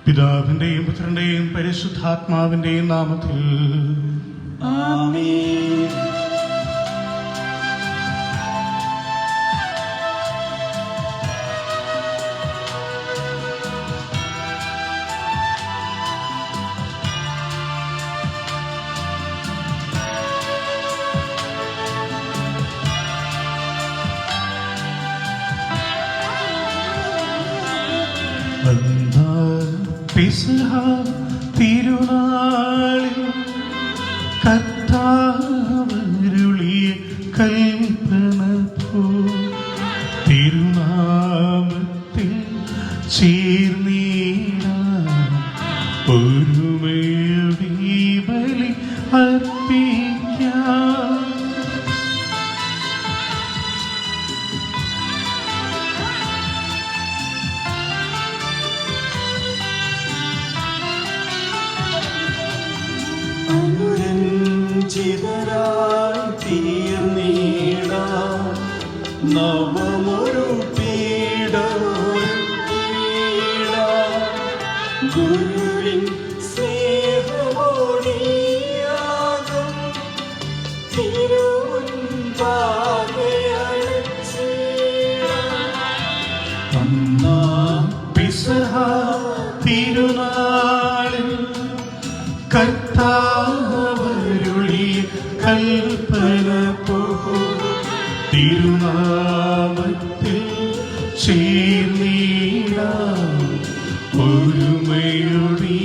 പിതാവിന്റെയും പുത്രന്റെയും പരിശുദ്ധാത്മാവിന്റെയും നാമത്തിൽ ആമേൻ. പെസഹ തിരുനാളിൽ കർത്താവരുളിയ കൽപ്പന തിരുനാമത്തിൽ ചേർന്നീടാം ഒരുമയുടെ ബലി അർപ്പിക്കാം. അനുരഞ്ജിതരായി തീർന്നീടാം നവമൊരു പീഠമൊരുക്കിടാം. ഗുരുവിൻ സ്നേഹമോടിയാകും തിരുമുൻപാകെ അണച്ചിടാം. ഒന്നാം പെസഹ തിരുനാളിൽ കർത്താവരുളിയ കൽപ്പന തിരുനാമത്തിൽ ചേർന്നീടാം ഒരുമയുടെ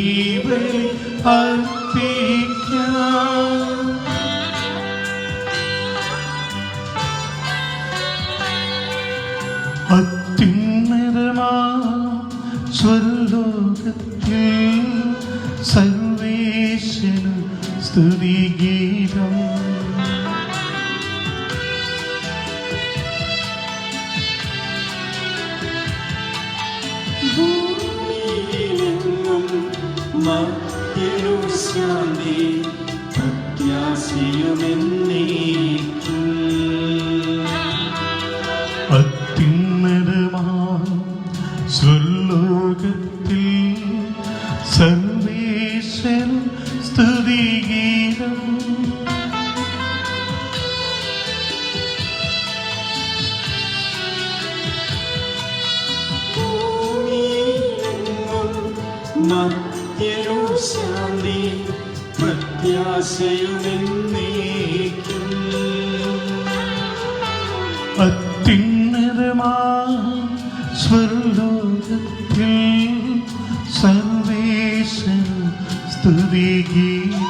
ബലി അർപ്പിക്കാം. അത്യുന്നതമാ സ്വർലോകത്തിൽ സർവേശ്വര സ്തുതിഗീതം. ഭൂമിയിലെങ്ങും മർത്യനു ശാന്തി പ്രത്യാശയുമെന്നേക്കും. അത്യുന്നതമാം സ്വർലോകത്തിൽ സർവേശ്വര സ്തുതിഗീതം. ഭൂമിയിലെങ്ങും മർത്യനു ശാന്തി പ്രത്യാശയുമെന്നേക്കും. അത്യുന്നതമാം സ്വർലോകത്തിൽ സർവേശ്വര സ്തുതിഗീതം.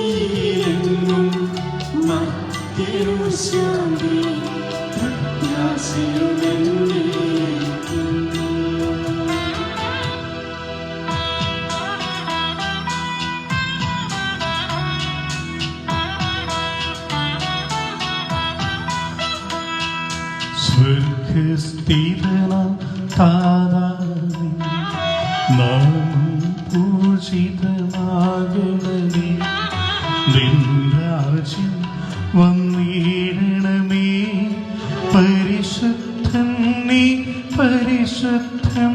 ഭൂമിയിലെങ്ങും മർത്യനു ശാന്തി പ്രത്യാശയുമെന്നേക്കും. സ്വർഗസ്ഥിതനാം താതാവേ, നാമം പൂജിതമാകണമേ. നിൻ രാജ്യം വന്നിടണമേ. പരിശുദ്ധൻ നീ പരിശുദ്ധൻ.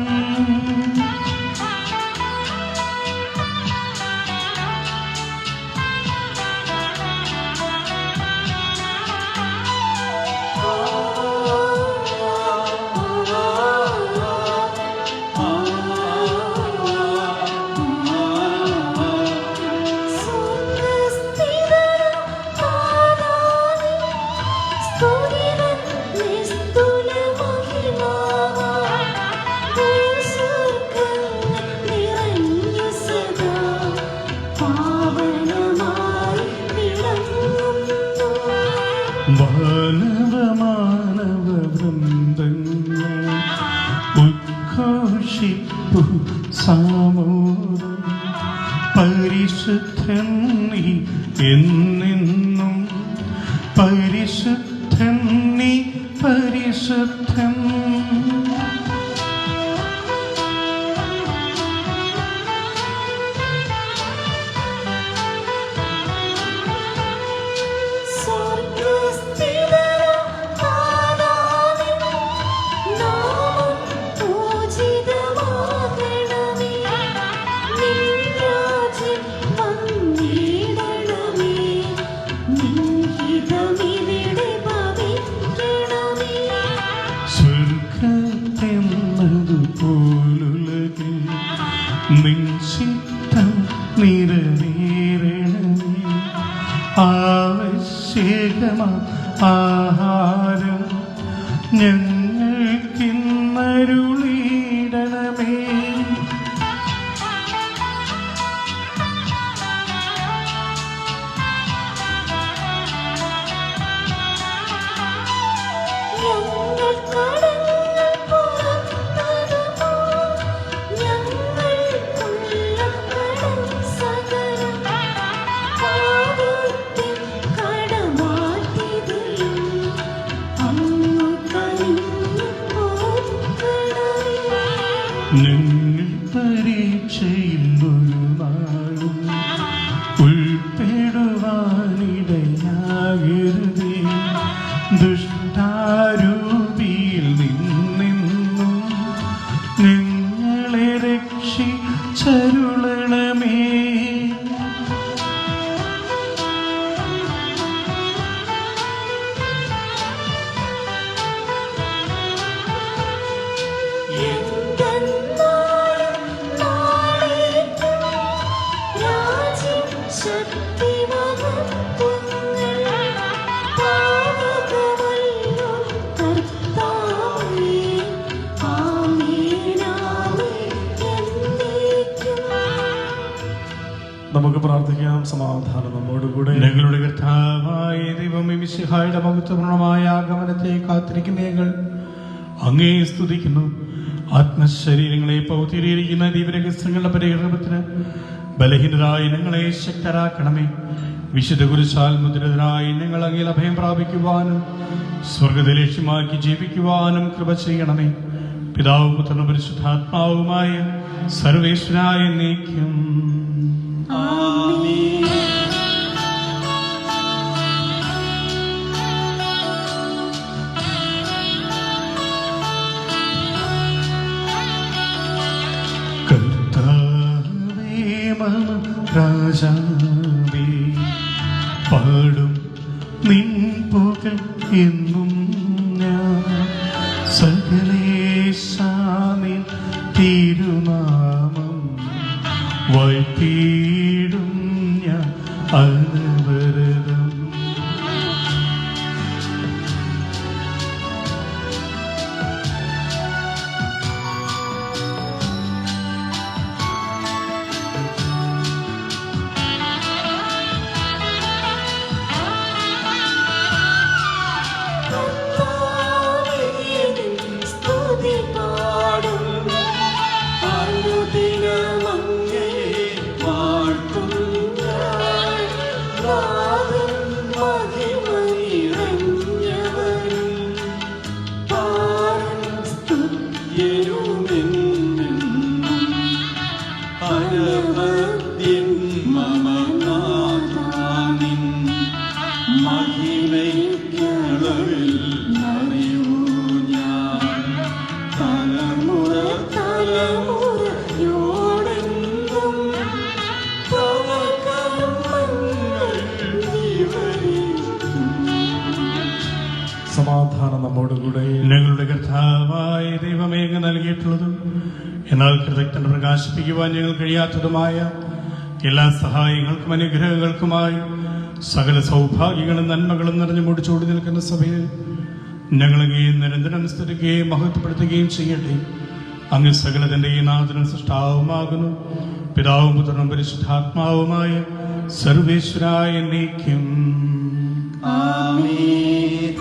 സ്തുതിവൻ നിസ്തുല മഹിമാ. വല്ലഭമാനവ വൃന്ദങ്ങൾ ഉദ്ഘോഷിപ്പു സാമോദം. പരിശുദ്ധൻ നീ എന്നെന്നും, പരിശുദ്ധൻ നീ പരിശുദ്ധൻ. സ്വർഗത്തെന്നതുപോലുലകിൽ നിൻ ചിത്തം നിറവേറണമേ. ആവശ്യകമാ ആഹാരം ഞങ്ങൾക്കിന്നരുളിയിടണമേ. ഞങ്ങൾ പരീക്ഷയിൽ ഒരു നാളും ഉൾപ്പെടുവാനിടയാകരുതേ. ദുഷ്ടാരൂപിയിൽ നിന്നെന്നും ഞങ്ങളെ രക്ഷിച്ചരുളണമേ. നമുക്ക് പ്രാർത്ഥിക്കാം. സമാധാനം നമ്മോടുകൂടെ. ഞങ്ങളുടെ കർത്താവായ ദൈവമേ, മിശിഹായുടെ മഹത്വപൂർണ്ണമായ ആഗമനത്തെ കാത്തിരിക്കുന്ന ഞങ്ങൾ അങ്ങേ സ്തുതിക്കുന്നു. ആത്മശരീരങ്ങളെ പൗത്രീകരിക്കുന്ന ദൈവരഹസ്യങ്ങളുടെ പരികരണത്തിന് ബലഹീനരായ ഞങ്ങളെ ശക്തരാക്കണമേ. വിശുദ്ധ കുരിശാൽ മുദ്രിതരായി ഞങ്ങൾ അങ്ങയിൽ അഭയം പ്രാപിക്കുവാനും സ്വർഗ്ഗത്തെ ലക്ഷ്യമാക്കി ജീവിക്കുവാനും കൃപ ചെയ്യണമേ. പിതാവും പുത്രനും പരിശുദ്ധാത്മാവുമായ സർവേശ്വരായ നീക്കും. കർത്താവേ മമ രാജാവേ, പാടും നിൻ പുകഴ് എന്നും ഞാൻ. സകലേശാനിൻ തിരുനാമം വാഴ്ത്തിയിടും ഞാൻ അനവരതം. സമാധാനം നമ്മോടുകൂടെ. ഞങ്ങളുടെ കർത്താവായ ദൈവമേ, അങ്ങ് നൽകിയിട്ടുള്ളതും എന്നാൽ കൃതജ്ഞത പ്രകാശിപ്പിക്കുവാൻ ഞങ്ങൾ കഴിയാത്തതുമായ എല്ലാ സഹായങ്ങൾക്കും അനുഗ്രഹങ്ങൾക്കുമായി സകല സൗഭാഗ്യങ്ങളും നന്മകളും നിറഞ്ഞു മുടിച്ചോടി നിൽക്കുന്ന സഭയിൽ ഞങ്ങളങ്ങേ നിരന്തരം സ്തുതിക്കുകയും മഹത്വപ്പെടുത്തുകയും ചെയ്യട്ടെ. അങ്ങ് സകലതിൻ്റെ ഈ നാഥനും സൃഷ്ടാവുമാകുന്നു. പിതാവും പുത്രനും പരിശുദ്ധാത്മാവുമായ സർവേശ്വരായ എന്നേക്കും. ആമേൻ.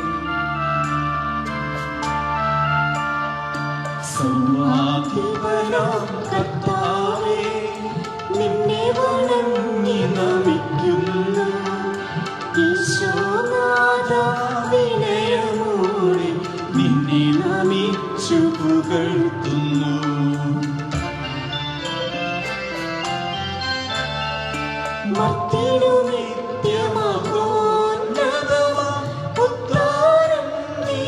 സർവാധിപനാം കർത്താവേ, നിന്നെ വണങ്ങി നമിക്കുന്നു. ഈശോനാഥ, വിനയമോടെ നിന്നെ നമിച്ചു പുകഴ്ത്തുന്നു. മർത്യനു നിത്യമഹോന്നതമാം ഉദ്ധാരം നീ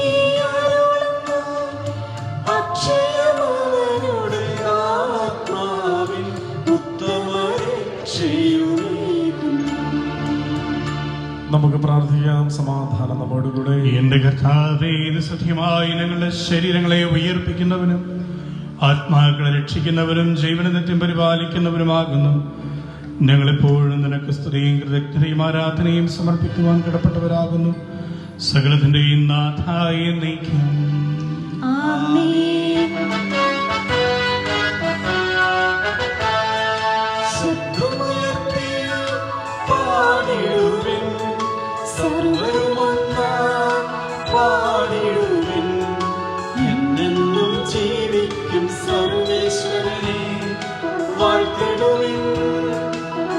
അരുളുന്നു. അക്ഷയമവനുടെ ആത്മാവിൽ ഉത്തമ രക്ഷയുമേകുന്നു. നമുക്ക് പ്രാർത്ഥിക്കാം. സമാധാനം നമ്മോടുകൂടെ. എന്റെ കർത്താവേ, ഇത് സത്യമായി ഞങ്ങളുടെ ശരീരങ്ങളെ ഉയർപ്പിക്കുന്നവനും ആത്മാക്കളെ രക്ഷിക്കുന്നവനും ജീവനനിത്യം പരിപാലിക്കുന്നവനുമാകുന്നു. ഞങ്ങളെപ്പോഴും നിനക്ക് സ്തുതിയും കൃതജ്ഞതയും ആരാധനയും സമർപ്പിക്കുവാൻ കടപ്പെട്ടവരാകുന്നു. സകലത്തിന്റെയും നാഥായ നീക്കും. ആമേൻ. ശബ്ദമുയർത്തി പാടിടുവിൻ, സർവ്വരുമൊന്നായി പാടിടുവിൻ. എന്നെന്നും ജീവിക്കും സർവേശ്വരനെ വാഴ്ത്തിടുവിൻ,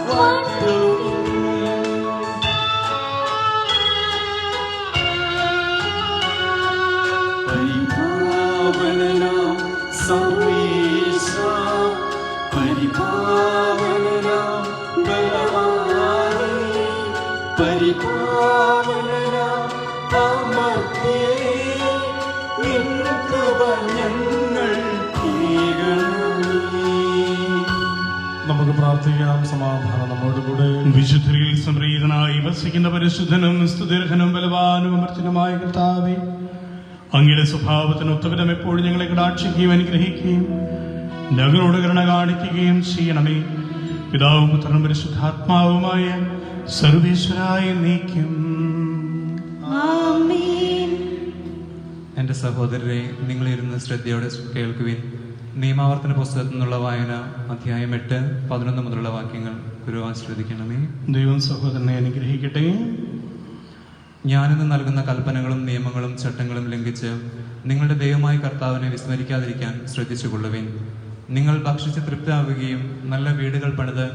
വാഴ്ത്തിടുവിൻ. പരിപാവനനാം സർവേശ, പരിപാവനനാം ബലവാനേ, പരിപാവനനാം അമർത്യേ, നിൻ കൃപ ഞങ്ങൾ കേൾക്കണമേ. നമുക്ക് പ്രാർത്ഥിക്കാം. സമാധാനം നമ്മോടുകൂടെ. വിശുദ്ധരിൽ സംപ്രീതനായി വസിക്കുന്ന പരിശുദ്ധനും സ്തുതിർഹനും ബലവാനും അമർത്തിനുമായ കർത്താവേ, അങ്ങയുടെ സ്വഭാവത്തിന് ഒത്തവിധം എപ്പോഴും ഞങ്ങളെ കടാക്ഷിക്കുകയും അനുഗ്രഹിക്കുകയും ഞങ്ങളോട് കരുണ കാണിക്കുകയും ചെയ്യണമേ. പിതാവും പുത്രനും പരിശുദ്ധാത്മാവുമായ സർവേശ്വരായ നീക്കും. ആമേൻ. എൻ്റെ സഹോദരരെ, നിങ്ങളിരുന്ന് ശ്രദ്ധയോടെ കേൾക്കുവിൻ. നിയമാവർത്തന പുസ്തകത്തിൽ നിന്നുള്ള വായന അധ്യായം 8, 11 മുതലുള്ള വാക്യങ്ങൾ ഗുരു ആശ്രദിക്കണമേ. ദൈവം സഹോദരനെ അനുഗ്രഹിക്കട്ടെ. ഞാനിന്ന് നൽകുന്ന കൽപ്പനകളും നിയമങ്ങളും ചട്ടങ്ങളും ലംഘിച്ച് നിങ്ങളുടെ ദൈവമായ കർത്താവിനെ വിസ്മരിക്കാതിരിക്കാൻ ശ്രദ്ധിച്ചുകൊള്ളുവിൻ. നിങ്ങൾ ഭക്ഷിച്ച് തൃപ്തരാകുകയും നല്ല വീടുകൾ പണിത്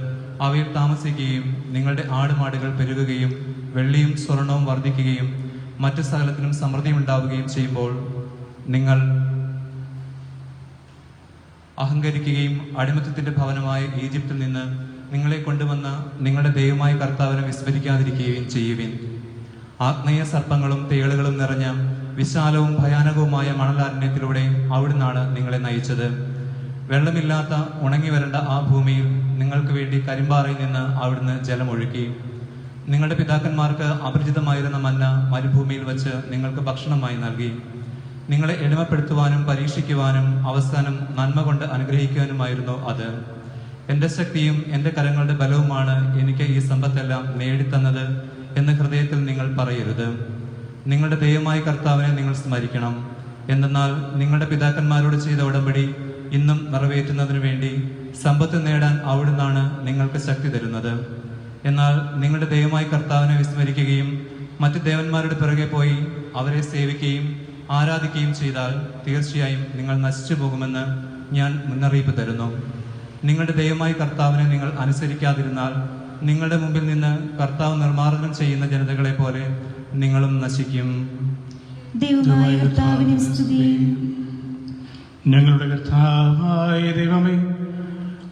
അവയിൽ താമസിക്കുകയും നിങ്ങളുടെ ആടുമാടുകൾ പെരുകുകയും വെള്ളിയും സ്വർണവും വർദ്ധിക്കുകയും മറ്റു സകലത്തിനും സമൃദ്ധി ഉണ്ടാവുകയും ചെയ്യുമ്പോൾ നിങ്ങൾ അഹങ്കരിക്കുകയും അടിമത്തത്തിന്റെ ഭവനമായ ഈജിപ്തിൽ നിന്ന് നിങ്ങളെ കൊണ്ടുവന്ന നിങ്ങളുടെ ദൈവമായ കർത്താവിനെ വിസ്മരിക്കാതിരിക്കുകയും ചെയ്യുവിൻ. ആഗ്നേയ സർപ്പങ്ങളും തേളുകളും നിറഞ്ഞ വിശാലവും ഭയാനകവുമായ മണലാരണ്യത്തിലൂടെ അവിടുന്നാണ് നിങ്ങളെ നയിച്ചത്. വെള്ളമില്ലാത്ത ഉണങ്ങി വരേണ്ട ആ ഭൂമിയിൽ നിങ്ങൾക്ക് വേണ്ടി കരിമ്പാറയിൽ നിന്ന് അവിടുന്ന് ജലമൊഴുക്കി. നിങ്ങളുടെ പിതാക്കന്മാർക്ക് അപരിചിതമായിരുന്ന മന്ന മരുഭൂമിയിൽ വച്ച് നിങ്ങൾക്ക് ഭക്ഷണമായി നൽകി. നിങ്ങളെ എളിമപ്പെടുത്തുവാനും പരീക്ഷിക്കുവാനും അവസാനം നന്മ കൊണ്ട് അനുഗ്രഹിക്കുവാനുമായിരുന്നു അത്. എൻ്റെ ശക്തിയും എൻ്റെ കരങ്ങളുടെ ബലവുമാണ് എനിക്ക് ഈ സമ്പത്തെല്ലാം നേടിത്തന്നത് എന്ന് ഹൃദയത്തിൽ നിങ്ങൾ പറയരുത്. നിങ്ങളുടെ ദൈവമായ കർത്താവിനെ നിങ്ങൾ സ്മരിക്കണം. എന്തെന്നാൽ നിങ്ങളുടെ പിതാക്കന്മാരോട് ചെയ്ത ഉടമ്പടി ഇന്നും നിറവേറ്റുന്നതിനു വേണ്ടി സമ്പത്ത് നേടാൻ അവിടുന്നാണ് നിങ്ങൾക്ക് ശക്തി തരുന്നത്. എന്നാൽ നിങ്ങളുടെ ദൈവമായ കർത്താവിനെ വിസ്മരിക്കുകയും മറ്റു ദേവന്മാരുടെ പിറകെ പോയി അവരെ സേവിക്കുകയും ആരാധിക്കുകയും ചെയ്താൽ തീർച്ചയായും നിങ്ങൾ നശിച്ചു പോകുമെന്ന് ഞാൻ മുന്നറിയിപ്പ് തരുന്നു. നിങ്ങളുടെ ദൈവമായ കർത്താവിനെ നിങ്ങൾ അനുസരിക്കാതിരുന്നാൽ നിങ്ങളുടെ മുമ്പിൽ നിന്ന് കർത്താവ് നിർമ്മാർജ്ജനം ചെയ്യുന്ന ജനതകളെ പോലെ നിങ്ങളും നശിക്കും. ദൈവമായ കർത്താവിനെ സ്തുതി. ഞങ്ങളുടെ കർത്താവായ ദൈവമേ,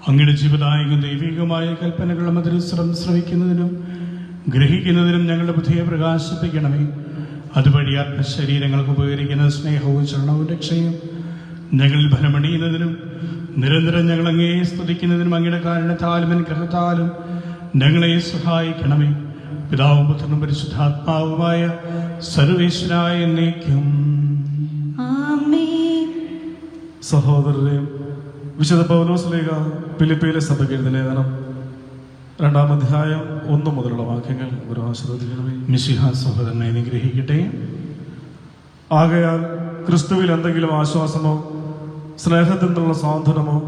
അങ്ങയുടെ ജീവദായക ദൈവികമായ കൽപ്പനകൾ മധുരസ്വരം ശ്രവിക്കുന്നതിനും ഗ്രഹിക്കുന്നതിനും ഞങ്ങളുടെ ബുദ്ധിയെ പ്രകാശിപ്പിക്കണമേ. അതുവഴി ആത്മശരീരങ്ങൾക്ക് ഉപകരിക്കുന്ന സ്നേഹവും ശരണവും രക്ഷയും ഞങ്ങളിൽ ഫലമണിയുന്നതിനും നിരന്തരം ഞങ്ങൾ അങ്ങേ സ്തുതിക്കുന്നതിനും അങ്ങയുടെ കാരണത്താലും അനുഗ്രഹത്താലും ഞങ്ങളെ സഹായിക്കണമേ. പിതാവും പുത്രനും പരിശുദ്ധാത്മാവുമായ സർവേശ്വരായ എന്നേക്കും. ആമേൻ. സഹോദരരെ, വിശുദ്ധ പൗലോസ്ലീഹ ഫിലിപ്പിയിലെ സഭയ്ക്ക് എഴുതിയ ലേഖനം 2-ാം അധ്യായം 1 മുതലുള്ള വാക്യങ്ങൾ ഒരു ആശ്രദിക്കണമേ. മിശിഹാ സഹോദരനെ അനുഗ്രഹിക്കട്ടെ. ആകയാൽ ക്രിസ്തുവിൽ എന്തെങ്കിലും ആശ്വാസമോ സ്നേഹത്തിൽ നിന്നുള്ള സാന്ത്വനമോ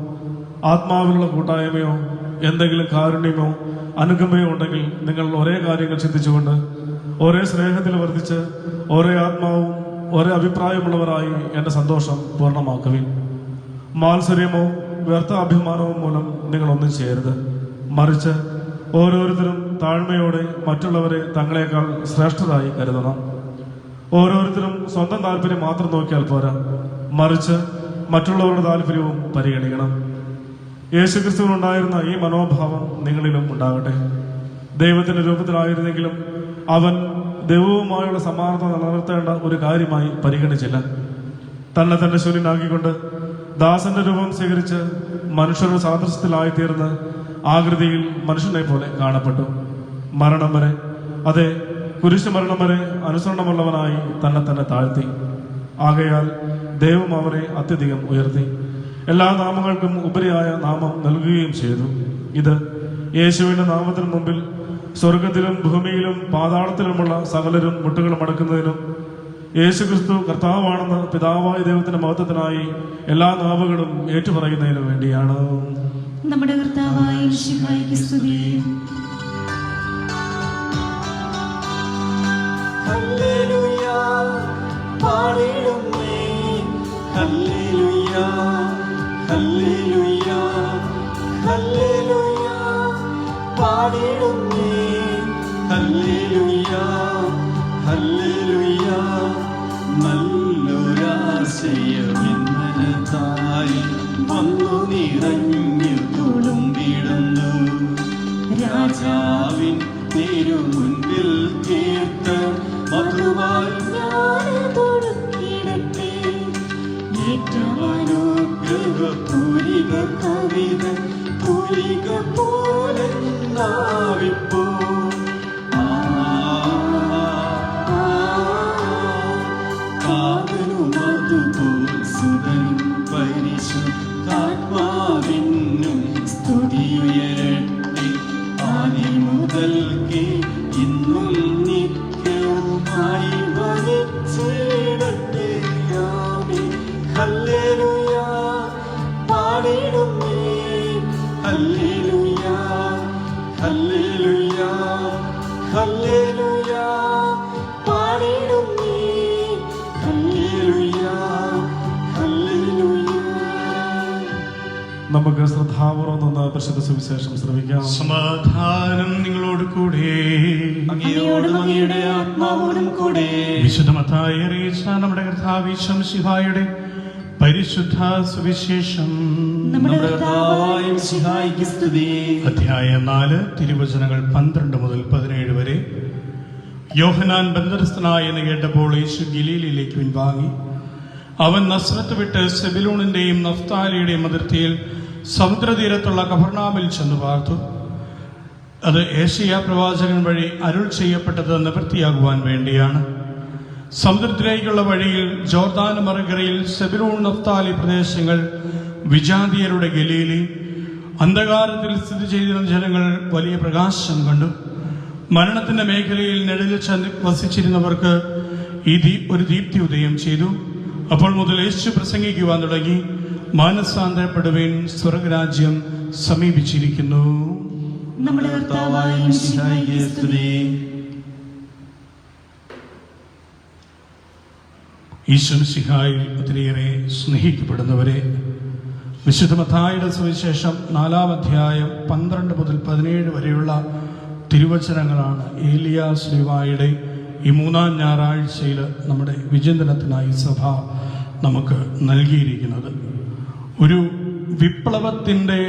ആത്മാവിലുള്ള കൂട്ടായ്മയോ എന്തെങ്കിലും കാരുണ്യമോ അനുകമ്പയോ ഉണ്ടെങ്കിൽ നിങ്ങൾ ഒരേ കാര്യങ്ങൾ ചിന്തിച്ചുകൊണ്ട് ഒരേ സ്നേഹത്തിൽ വർദ്ധിച്ച് ഒരേ ആത്മാവും ഒരേ അഭിപ്രായമുള്ളവരായി എൻ്റെ സന്തോഷം പൂർണ്ണമാക്കുവിൻ. മാത്സര്യമോ വ്യർത്ഥ അഭിമാനവും മൂലം നിങ്ങൾ ഒന്നും ചെയ്യരുത്. മറിച്ച് ഓരോരുത്തരും താഴ്മയോടെ മറ്റുള്ളവരെ തങ്ങളെക്കാൾ ശ്രേഷ്ഠരായി കരുതണം. ഓരോരുത്തരും സ്വന്തം താല്പര്യം മാത്രം നോക്കിയാൽ പോരാ, മറിച്ച് മറ്റുള്ളവരുടെ താല്പര്യവും പരിഗണിക്കണം. യേശുക്രിസ്തുവിനുണ്ടായിരുന്ന ഈ മനോഭാവം നിങ്ങളിലും ഉണ്ടാകട്ടെ. ദൈവത്തിന്റെ രൂപത്തിലായിരുന്നെങ്കിലും അവൻ ദൈവവുമായുള്ള സമാനത നിലനിർത്തേണ്ട ഒരു കാര്യമായി പരിഗണിച്ചില്ല. തന്നെ തന്നെ ശൂന്യനാക്കിക്കൊണ്ട് ദാസന്റെ രൂപം സ്വീകരിച്ച് മനുഷ്യരുടെ സാദൃശ്യത്തിലായിത്തീർന്ന് ആകൃതിയിൽ മനുഷ്യനെ പോലെ കാണപ്പെട്ടു. മരണം വരെ, അതെ കുരിശ് മരണം വരെ അനുസരണമുള്ളവനായി തന്നെ തന്നെ താഴ്ത്തി. ആകയാൽ ദൈവം അവനെ അത്യധികം ഉയർത്തി എല്ലാ നാമങ്ങൾക്കും ഉപരിയായ നാമം നൽകുകയും ചെയ്തു. ഇത് യേശുവിന്റെ നാമത്തിന് മുമ്പിൽ സ്വർഗത്തിലും ഭൂമിയിലും പാതാളത്തിലുമുള്ള സകലരും മുട്ടുകളും അടക്കുന്നതിനും യേശുക്രിസ്തു കർത്താവാണെന്ന് പിതാവായ ദൈവത്തിന്റെ മഹത്വത്തിനായി എല്ലാ നാവുകളും ഏറ്റുപറയുന്നതിനു വേണ്ടിയാണ്. നമ്മുടെ കർത്താവായ മിശിഹായ്ക്ക് സ്തുതി. ഹല്ലേലൂയ പാടിടുന്നേ, ഹല്ലേലൂയ ഹല്ലേലൂയ ഹല്ലേലൂയ പാടിടുന്നേ, ഹല്ലേലൂയ ഹല്ലേലൂയ നല്ലൊരാശയമെന്നതായി വന്നു നിറഞ്ഞു തുളുമ്പിടുന്നു. രാജാവിൻ തിരുമുൻപിൽ കീർത്ത് മധുവായി ഞാൻ തൊടുക്കിടട്ടെ. ഏറ്റവാനുഗ്രഹപൂരിക കവിത പൂരിക പോലെ നാവിപ്പോ കാതനുമതുപോൽ സുതനും പരിശുദ്ധാത്മാവിനും സ്തുതിയുയരട്ടെ. ആദി മുതൽക്കേ ഇന്നും നിത്യവുമായി വഹിച്ചിടട്ടെ. ആമേൻ. ഹല്ലേലൂയ പാടിടുന്നേ, ഹല്ലേലൂയ ഹല്ലേലൂയ ഹല്ലേലൂയ പാടിടുന്നേ, ഹല്ലേലൂയ ഹല്ലേലൂയ. നമുക്ക് ശ്രദ്ധാപൂർവം നിന്ന് പരിശുദ്ധ സുവിശേഷം ശ്രമിക്കാം. സമാധാനം നിങ്ങളോട് കൂടെ. അങ്ങയോടും അങ്ങയുടെ ആത്മാവോടും കൂടെ. വിശുദ്ധ മത്തായി അറിയിച്ച നമ്മുടെ കർത്താവ് മിശിഹായുടെ പരിശുദ്ധ സുവിശേഷം. നമ്മുടെ കർത്താവായ മിശിഹായ്ക്ക് സ്തുതി. അധ്യായം 4 തിരുവചനങ്ങൾ 12 മുതൽ 17 വരെ. യോഹന്നാൻ ബന്ധനസ്ഥനായി എന്ന് കേട്ടപ്പോൾ യേശു ഗലീലയിലേക്ക് പിൻവാങ്ങി. അവൻ നസ്രത്ത് വിട്ട് സെബിലൂണിന്റെയും നഫ്താലിയുടെയും അതിർത്തിയിൽ സമുദ്രതീരത്തുള്ള കഫർനാമിൽ ചെന്ന് പാർത്തു. അത് ഏശയ്യാ പ്രവാചകൻ വഴി അരുൾ ചെയ്യപ്പെട്ടത് നിവൃത്തിയാകുവാൻ വേണ്ടിയാണ്. സമുദ്രത്തിലേക്കുള്ള വഴിയിൽ ജോർദാൻ മറുകരയിൽ സെബിലൂൺ നഫ്താലി പ്രദേശങ്ങൾ വിജാതീയരുടെ ഗലീലി. അന്ധകാരത്തിൽ സ്ഥിതി ചെയ്തിരുന്ന ജനങ്ങൾ വലിയ പ്രകാശം കണ്ടു. മരണത്തിന്റെ മേഖലയിൽ നിഴലിൽ വസിച്ചിരുന്നവർക്ക് ഒരു ദീപ്തി ഉദയം ചെയ്തു. അപ്പോൾ മുതൽ യേശു പ്രസംഗിക്കുവാൻ തുടങ്ങി, മാനസാന്തരപ്പെടുവിൻ, സ്വർഗരാജ്യം സമീപിച്ചിരിക്കുന്നു. നമ്മുടെ കർത്താവായ മിശിഹായ്ക്ക് സ്തുതി. ഈശോ മിശിഹായിൽ ഒത്തിരിയേറെ സ്നേഹിക്കപ്പെടുന്നവരെ, വിശുദ്ധ മത്തായിയുടെ സുവിശേഷം 4-ാം അധ്യായം 12 മുതൽ 17 വരെയുള്ള തിരുവചനങ്ങളാണ് ഏലിയാ ശ്ലീഹായുടെ ഈ 3-ാം ഞായറാഴ്ചയിൽ നമ്മുടെ വിചിന്തനത്തിനായി സഭ നമുക്ക് നൽകിയിരിക്കുന്നത്. ഒരു വിപ്ലവത്തിൻ്റെ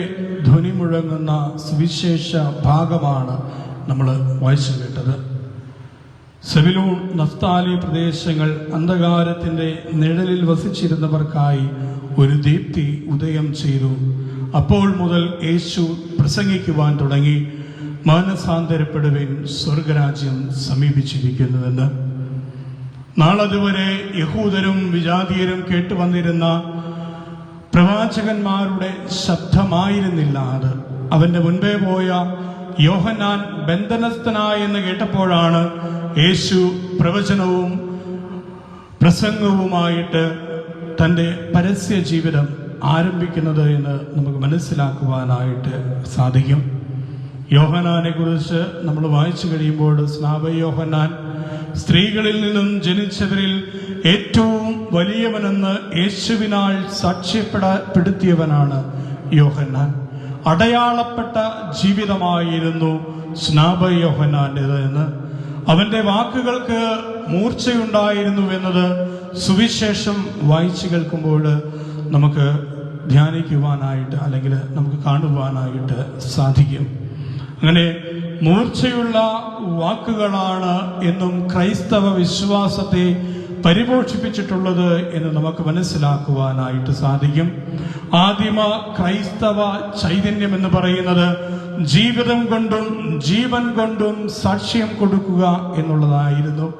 ധ്വനി മുഴങ്ങുന്ന സുവിശേഷ ഭാഗമാണ് നമ്മൾ വായിച്ചു കേട്ടത്. സെബിലൂൺ നഫ്താലി പ്രദേശങ്ങൾ അന്ധകാരത്തിൻ്റെ നിഴലിൽ വസിച്ചിരുന്നവർക്കായി ഒരു ദീപ്തി ഉദയം ചെയ്തു. അപ്പോൾ മുതൽ യേശു പ്രസംഗിക്കുവാൻ തുടങ്ങി, മാനസാന്തരപ്പെടുവിൻ, സ്വർഗരാജ്യം സമീപിച്ചിരിക്കുന്നുവെന്ന്. നാളതുവരെ യഹൂദരും വിജാതീയരും കേട്ടുവന്നിരുന്ന പ്രവാചകന്മാരുടെ ശബ്ദമായിരുന്നില്ല അത്. അവന്റെ മുൻപേ പോയ യോഹന്നാൻ ബന്ധനസ്ഥനായെന്ന് കേട്ടപ്പോഴാണ് യേശു പ്രവചനവും പ്രസംഗവുമായിട്ട് തൻ്റെ പരസ്യ ജീവിതം ആരംഭിക്കുന്നത് എന്ന് നമുക്ക് മനസ്സിലാക്കുവാനായിട്ട് സാധിക്കും. യോഹന്നാനെ കുറിച്ച് നമ്മൾ വായിച്ചു കഴിയുമ്പോൾ സ്നാപക യോഹന്നാൻ സ്ത്രീകളിൽ നിന്നും ജനിച്ചവരിൽ ഏറ്റവും വലിയവനെന്ന് യേശുവിനാൽ സാക്ഷ്യപ്പെടുത്തിയവനാണ് യോഹന്നാൻ. അടയാളപ്പെട്ട ജീവിതമായിരുന്നു സ്നാപക യോഹന്നാൻ്റേത് എന്ന്. അവന്റെ വാക്കുകൾക്ക് മൂർച്ചയുണ്ടായിരുന്നു എന്നത് സുവിശേഷം വായിച്ചു കേൾക്കുമ്പോൾ നമുക്ക് ധ്യാനിക്കുവാനായിട്ട് അല്ലെങ്കിൽ നമുക്ക് കാണുവാനായിട്ട് സാധിക്കും. അങ്ങനെ മൂർച്ചയുള്ള വാക്കുകളാണ് എന്നും ക്രൈസ്തവ വിശ്വാസത്തെ പരിപോഷിപ്പിച്ചിട്ടുള്ളത് എന്ന് നമുക്ക് മനസ്സിലാക്കുവാനായിട്ട് സാധിക്കും. ആദിമ ക്രൈസ്തവ ചൈതന്യം എന്ന് പറയുന്നത് ജീവിതം കൊണ്ടും ജീവൻ കൊണ്ടും സാക്ഷ്യം കൊടുക്കുക എന്നുള്ളതായിരുന്നു.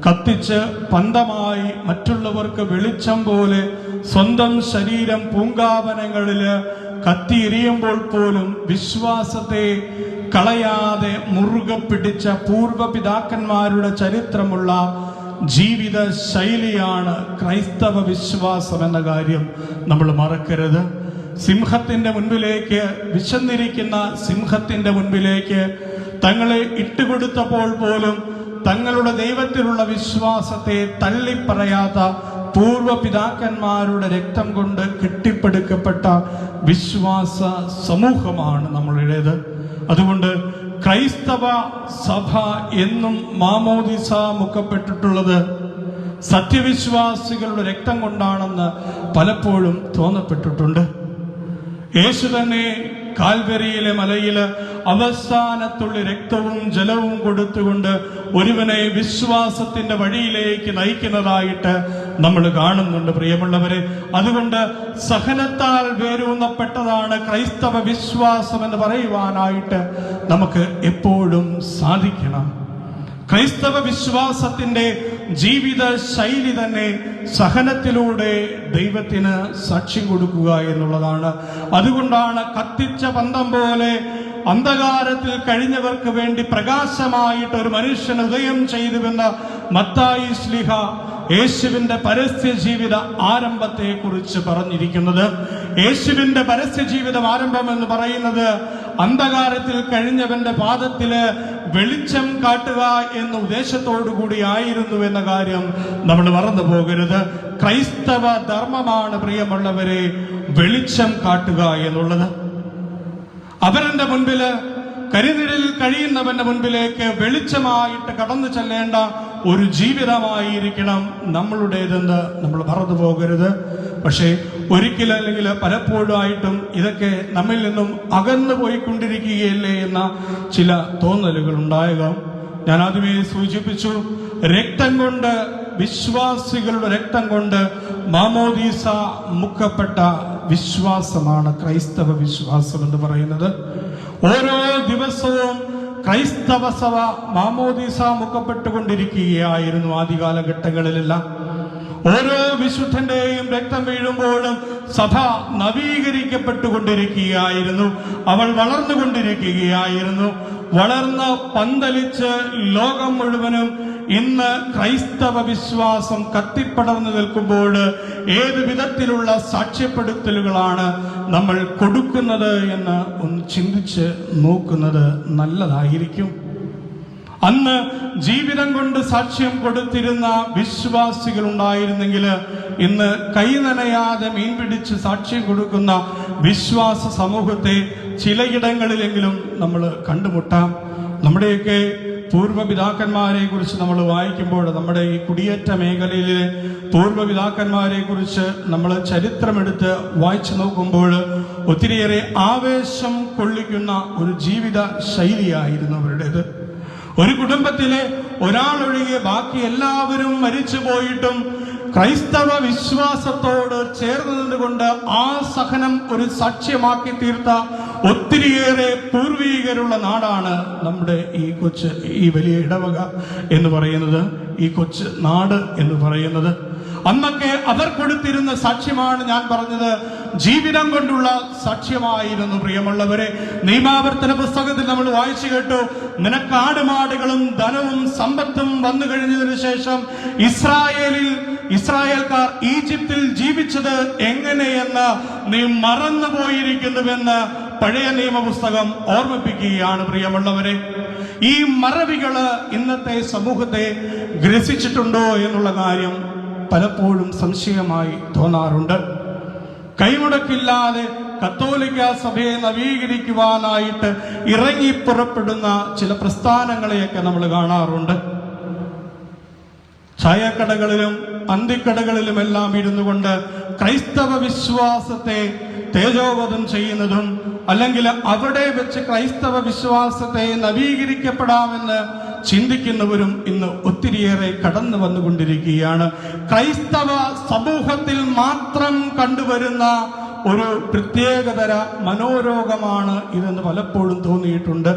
കത്തിച്ച് പന്തമായി മറ്റുള്ളവർക്ക് വെളിച്ചം പോലെ സ്വന്തം ശരീരം പൂങ്കാവനങ്ങളില് കത്തിയെരിയുമ്പോൾ പോലും വിശ്വാസത്തെ കളയാതെ മുറുകെ പിടിച്ച പൂർവപിതാക്കന്മാരുടെ ചരിത്രമുള്ള ജീവിത ശൈലിയാണ് ക്രൈസ്തവ വിശ്വാസം എന്ന കാര്യം നമ്മൾ മറക്കരുത്. സിംഹത്തിന്റെ മുൻപിലേക്ക്, വിശന്നിരിക്കുന്ന സിംഹത്തിന്റെ മുൻപിലേക്ക് തങ്ങളെ ഇട്ടുകൊടുത്തപ്പോൾ പോലും തങ്ങളുടെ ദൈവത്തിലുള്ള വിശ്വാസത്തെ തള്ളിപ്പറയാത്ത പൂർവപിതാക്കന്മാരുടെ രക്തം കൊണ്ട് കെട്ടിപ്പടുക്കപ്പെട്ട വിശ്വാസ സമൂഹമാണ് നമ്മളുടേത്. അതുകൊണ്ട് ക്രൈസ്തവ സഭ എന്നും മാമോദിസ മുക്കപ്പെട്ടിട്ടുള്ളത് സത്യവിശ്വാസികളുടെ രക്തം കൊണ്ടാണെന്ന് പലപ്പോഴും തോന്നപ്പെട്ടിട്ടുണ്ട്. യേശു തന്നെ കാൽവരിയിലെ മലയില് അവസാനത്തുള്ളി രക്തവും ജലവും കൊടുത്തുകൊണ്ട് ഒരുവനെ വിശ്വാസത്തിന്റെ വഴിയിലേക്ക് നയിക്കുന്നതായിട്ട് നമ്മൾ കാണുന്നുണ്ട് പ്രിയമുള്ളവരെ. അതുകൊണ്ട് സഹനത്താൽ വേരൂന്നപ്പെട്ടതാണ് ക്രൈസ്തവ വിശ്വാസം എന്ന് പറയുവാനായിട്ട് നമുക്ക് എപ്പോഴും സാധിക്കണം. ക്രൈസ്തവ വിശ്വാസത്തിന്റെ ജീവിത ശൈലി തന്നെ സഹനത്തിലൂടെ ദൈവത്തിന് സാക്ഷ്യം കൊടുക്കുക എന്നുള്ളതാണ്. അതുകൊണ്ടാണ് കത്തിച്ച പന്തം പോലെ അന്ധകാരത്തിൽ കഴിഞ്ഞവർക്ക് വേണ്ടി പ്രകാശമായിട്ട് ഒരു മനുഷ്യൻ ഉദയം ചെയ്തുവെന്ന് മത്തായി ശ്ലീഹ യേശുവിന്റെ പരസ്യ ജീവിത ആരംഭത്തെ കുറിച്ച് പറഞ്ഞിരിക്കുന്നത്. യേശുവിന്റെ പരസ്യ ജീവിതം ആരംഭം എന്ന് പറയുന്നത് അന്ധകാരത്തിൽ കഴിഞ്ഞവന്റെ പാദത്തില് വെളിച്ചം കാട്ടുക എന്ന ഉദ്ദേശത്തോടു കൂടി ആയിരുന്നു എന്ന കാര്യം നമ്മൾ മറന്നു പോകരുത്. ക്രൈസ്തവ ധർമ്മമാണ് പ്രിയമുള്ളവരെ വെളിച്ചം കാട്ടുക എന്നുള്ളത്. അവരുടെ മുൻപില്, കരിനിഴലിൽ കഴിയുന്നവന്റെ മുൻപിലേക്ക് വെളിച്ചമായിട്ട് കടന്നു ചെല്ലേണ്ട ഒരു ജീവിതമായിരിക്കണം നമ്മളുടേതെന്ന് നമ്മൾ മറന്നു പോകരുത്. പക്ഷേ ഒരിക്കലും അല്ലെങ്കിൽ പലപ്പോഴായിട്ടും ഇതൊക്കെ നമ്മിൽ നിന്നും അകന്നു പോയിക്കൊണ്ടിരിക്കുകയല്ലേ എന്ന ചില തോന്നലുകൾ ഉണ്ടായേക്കാം. ഞാൻ ആദ്യമേ സൂചിപ്പിച്ചു, രക്തം കൊണ്ട്, വിശ്വാസികളുടെ രക്തം കൊണ്ട് മാമോദീസ മുക്കപ്പെട്ട വിശ്വാസമാണ് ക്രൈസ്തവ വിശ്വാസം എന്ന് പറയുന്നത്. ഓരോ ദിവസവും ക്രൈസ്തവ സഭ മാമോദീസ മുക്കപ്പെട്ടുകൊണ്ടിരിക്കുകയായിരുന്നു ആദ്യകാലഘട്ടങ്ങളിലെല്ലാം. ഓരോ വിശുദ്ധന്റെയും രക്തം വീഴുമ്പോഴും സഭ നവീകരിക്കപ്പെട്ടുകൊണ്ടിരിക്കുകയായിരുന്നു. അവൾ വളർന്നുകൊണ്ടിരിക്കുകയായിരുന്നു. വളർന്ന് പന്തലിച്ച് ലോകം മുഴുവനും ഇന്ന് ക്രൈസ്തവ വിശ്വാസം കത്തിപ്പടർന്നു നിൽക്കുമ്പോൾ ഏത് വിധത്തിലുള്ള സാക്ഷ്യപ്പെടുത്തലുകളാണ് നമ്മൾ കൊടുക്കുന്നത് എന്ന് ഒന്ന് ചിന്തിച്ച് നോക്കുന്നത് നല്ലതായിരിക്കും. അന്ന് ജീവിതം കൊണ്ട് സാക്ഷ്യം കൊടുത്തിരുന്ന വിശ്വാസികൾ ഉണ്ടായിരുന്നെങ്കിൽ ഇന്ന് കൈ നനയാതെ മീൻ പിടിച്ച് സാക്ഷ്യം കൊടുക്കുന്ന വിശ്വാസ സമൂഹത്തെ ചിലയിടങ്ങളിലെങ്കിലും നമ്മൾ കണ്ടുമുട്ടാം. നമ്മുടെയൊക്കെ പൂർവ്വപിതാക്കന്മാരെ കുറിച്ച് നമ്മൾ വായിക്കുമ്പോൾ, നമ്മുടെ ഈ കുടിയേറ്റ മേഖലയിലെ പൂർവ്വപിതാക്കന്മാരെ കുറിച്ച് നമ്മൾ ചരിത്രമെടുത്ത് വായിച്ചു നോക്കുമ്പോൾ ഒത്തിരിയേറെ ആവേശം കൊള്ളിക്കുന്ന ഒരു ജീവിത ശൈലിയായിരുന്നു അവരുടേത്. ഒരു കുടുംബത്തിലെ ഒരാളൊഴികെ ബാക്കി എല്ലാവരും മരിച്ചു പോയിട്ടും ക്രൈസ്തവ വിശ്വാസത്തോട് ചേർന്ന് നിന്നുകൊണ്ട് ആ സഹനം ഒരു സാക്ഷ്യമാക്കി തീർത്ത ഒത്തിരിയേറെ പൂർവീകരുള്ള നാടാണ് നമ്മുടെ ഈ വലിയ ഇടവക എന്ന് പറയുന്നത്, ഈ കൊച്ചു നാട് എന്ന് പറയുന്നത്. അന്നൊക്കെ അവർ കൊടുത്തിരുന്ന സാക്ഷ്യമാണ് ഞാൻ പറഞ്ഞത്, ജീവിതം കൊണ്ടുള്ള സാക്ഷ്യമായിരുന്നു. പ്രിയമുള്ളവരെ, നിയമാവർത്തന പുസ്തകത്തിൽ നമ്മൾ വായിച്ചു കേട്ടു, നിനക്ക് ആടുമാടുകളും ധനവും സമ്പത്തും വന്നു കഴിഞ്ഞതിന് ശേഷം ഇസ്രായേൽക്കാർ ഈജിപ്തിൽ ജീവിച്ചത് എങ്ങനെയെന്ന് നീ മറന്നുപോയിരിക്കുന്നുവെന്ന് പഴയ നിയമപുസ്തകം ഓർമ്മിപ്പിക്കുകയാണ്. പ്രിയമുള്ളവരെ, ഈ മറവികള് ഇന്നത്തെ സമൂഹത്തെ ഗ്രസിച്ചിട്ടുണ്ടോ എന്നുള്ള കാര്യം പലപ്പോഴും സംശയമായി തോന്നാറുണ്ട്. കൈമുടക്കില്ലാതെ കത്തോലിക്ക സഭയെ നവീകരിക്കുവാനായിട്ട് ഇറങ്ങിപ്പുറപ്പെടുന്ന ചില പ്രസ്ഥാനങ്ങളെയൊക്കെ നമ്മൾ കാണാറുണ്ട്. ചായക്കടകളിലും അന്തിക്കടകളിലുമെല്ലാം ഇരുന്നു കൊണ്ട് ക്രൈസ്തവ വിശ്വാസത്തെ തേജോവധം ചെയ്യുന്നതും, അല്ലെങ്കിൽ അവിടെ വെച്ച് ക്രൈസ്തവ വിശ്വാസത്തെ നവീകരിക്കപ്പെടാമെന്ന് ചിന്തിക്കുന്നവരും ഇന്ന് ഒത്തിരിയേറെ കടന്നു വന്നുകൊണ്ടിരിക്കുകയാണ്. ക്രൈസ്തവ സമൂഹത്തിൽ മാത്രം കണ്ടുവരുന്ന ഒരു പ്രത്യേകതര മനോരോഗമാണ് ഇതെന്ന് പലപ്പോഴും തോന്നിയിട്ടുണ്ട്.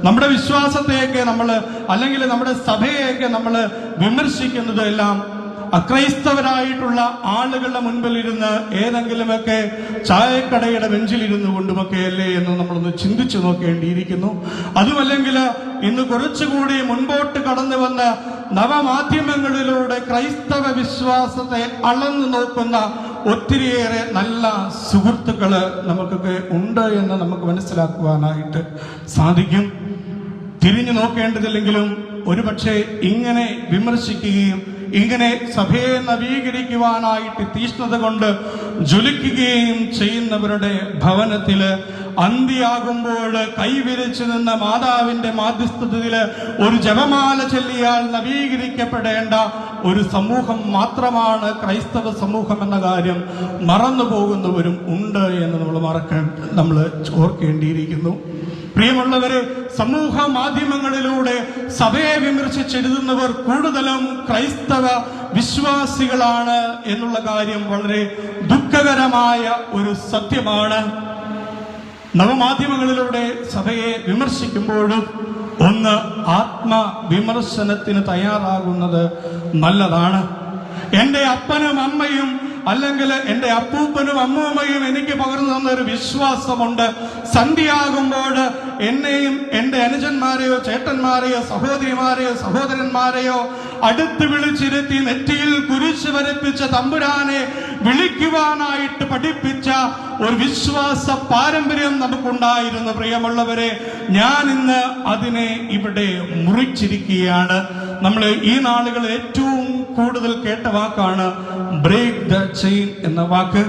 നമ്മുടെ വിശ്വാസത്തെയൊക്കെ നമ്മൾ, അല്ലെങ്കിൽ നമ്മുടെ സഭയെയൊക്കെ നമ്മൾ വിമർശിക്കുന്നതെല്ലാം അക്രൈസ്തവരായിട്ടുള്ള ആളുകളുടെ മുൻപിലിരുന്ന് ഏതെങ്കിലുമൊക്കെ ചായക്കടയുടെ ബെഞ്ചിലിരുന്നു കൊണ്ടുമൊക്കെ അല്ലേ എന്ന് നമ്മളൊന്ന് ചിന്തിച്ചു നോക്കേണ്ടിയിരിക്കുന്നു. അതുമല്ലെങ്കിൽ ഇന്ന് കുറച്ചുകൂടി മുൻപോട്ട് കടന്നു വന്ന നവമാധ്യമങ്ങളിലൂടെ ക്രൈസ്തവ വിശ്വാസത്തെ അളന്നു നോക്കുന്ന ഒത്തിരിയേറെ നല്ല സുഹൃത്തുക്കള് നമുക്കൊക്കെ ഉണ്ട് എന്ന് നമുക്ക് മനസ്സിലാക്കുവാനായിട്ട് സാധിക്കും. തിരിഞ്ഞു നോക്കേണ്ടതില്ലെങ്കിലും ഒരുപക്ഷെ ഇങ്ങനെ വിമർശിക്കുകയും ഇങ്ങനെ സഭയെ നവീകരിക്കുവാനായിട്ട് തീഷ്ണത കൊണ്ട് ജ്വലിക്കുകയും ചെയ്യുന്നവരുടെ ഭവനത്തില് അന്തിയാകുമ്പോൾ കൈവിരിച്ചു നിന്ന മാതാവിന്റെ മാധ്യസ്ഥതയില് ഒരു ജപമാല ചൊല്ലിയാൽ നവീകരിക്കപ്പെടേണ്ട ഒരു സമൂഹം മാത്രമാണ് ക്രൈസ്തവ സമൂഹം എന്ന കാര്യം മറന്നു പോകുന്നവരും ഉണ്ട് എന്ന് നമ്മൾ ഓർക്കേണ്ടിയിരിക്കുന്നു. പ്രിയമുള്ളവരെ, സമൂഹ മാധ്യമങ്ങളിലൂടെ സഭയെ വിമർശിച്ചെഴുതുന്നവർ കൂടുതലും ക്രൈസ്തവ വിശ്വാസികളാണ് എന്നുള്ള കാര്യം വളരെ ദുഃഖകരമായ ഒരു സത്യമാണ്. നവമാധ്യമങ്ങളിലൂടെ സഭയെ വിമർശിക്കുമ്പോഴും ഒന്ന് ആത്മവിമർശനത്തിന് തയ്യാറാകുന്നത് നല്ലതാണ്. എൻ്റെ അപ്പനും അമ്മയും, അല്ലെങ്കിൽ എൻ്റെ അപ്പൂപ്പനും അമ്മൂമ്മയും എനിക്ക് പകർന്നു തന്ന ഒരു വിശ്വാസമുണ്ട്. സന്ധ്യയാകുമ്പോൾ എന്നെയും എൻ്റെ അനുജന്മാരെയോ ചേട്ടന്മാരെയോ സഹോദരിമാരെയോ സഹോദരന്മാരെയോ അടുത്ത് വിളിച്ചിരുത്തി നെറ്റിയിൽ കുരിശ് വരപ്പിച്ച തമ്പുരാനെ വിളിക്കുവാനായിട്ട് പഠിപ്പിച്ച ഒരു വിശ്വാസ പാരമ്പര്യം നമുക്കുണ്ടായിരുന്നു. പ്രിയമുള്ളവരെ, ഞാൻ ഇന്ന് അതിനെ ഇവിടെ മുറിച്ചിരിക്കുകയാണ്. നമ്മൾ ഈ നാളുകളിൽ ഏറ്റവും കൂടുതൽ കേട്ട വാക്കാണ് ബ്രേക്ക് ദ ചെയിൻ എന്ന വാക്ക്.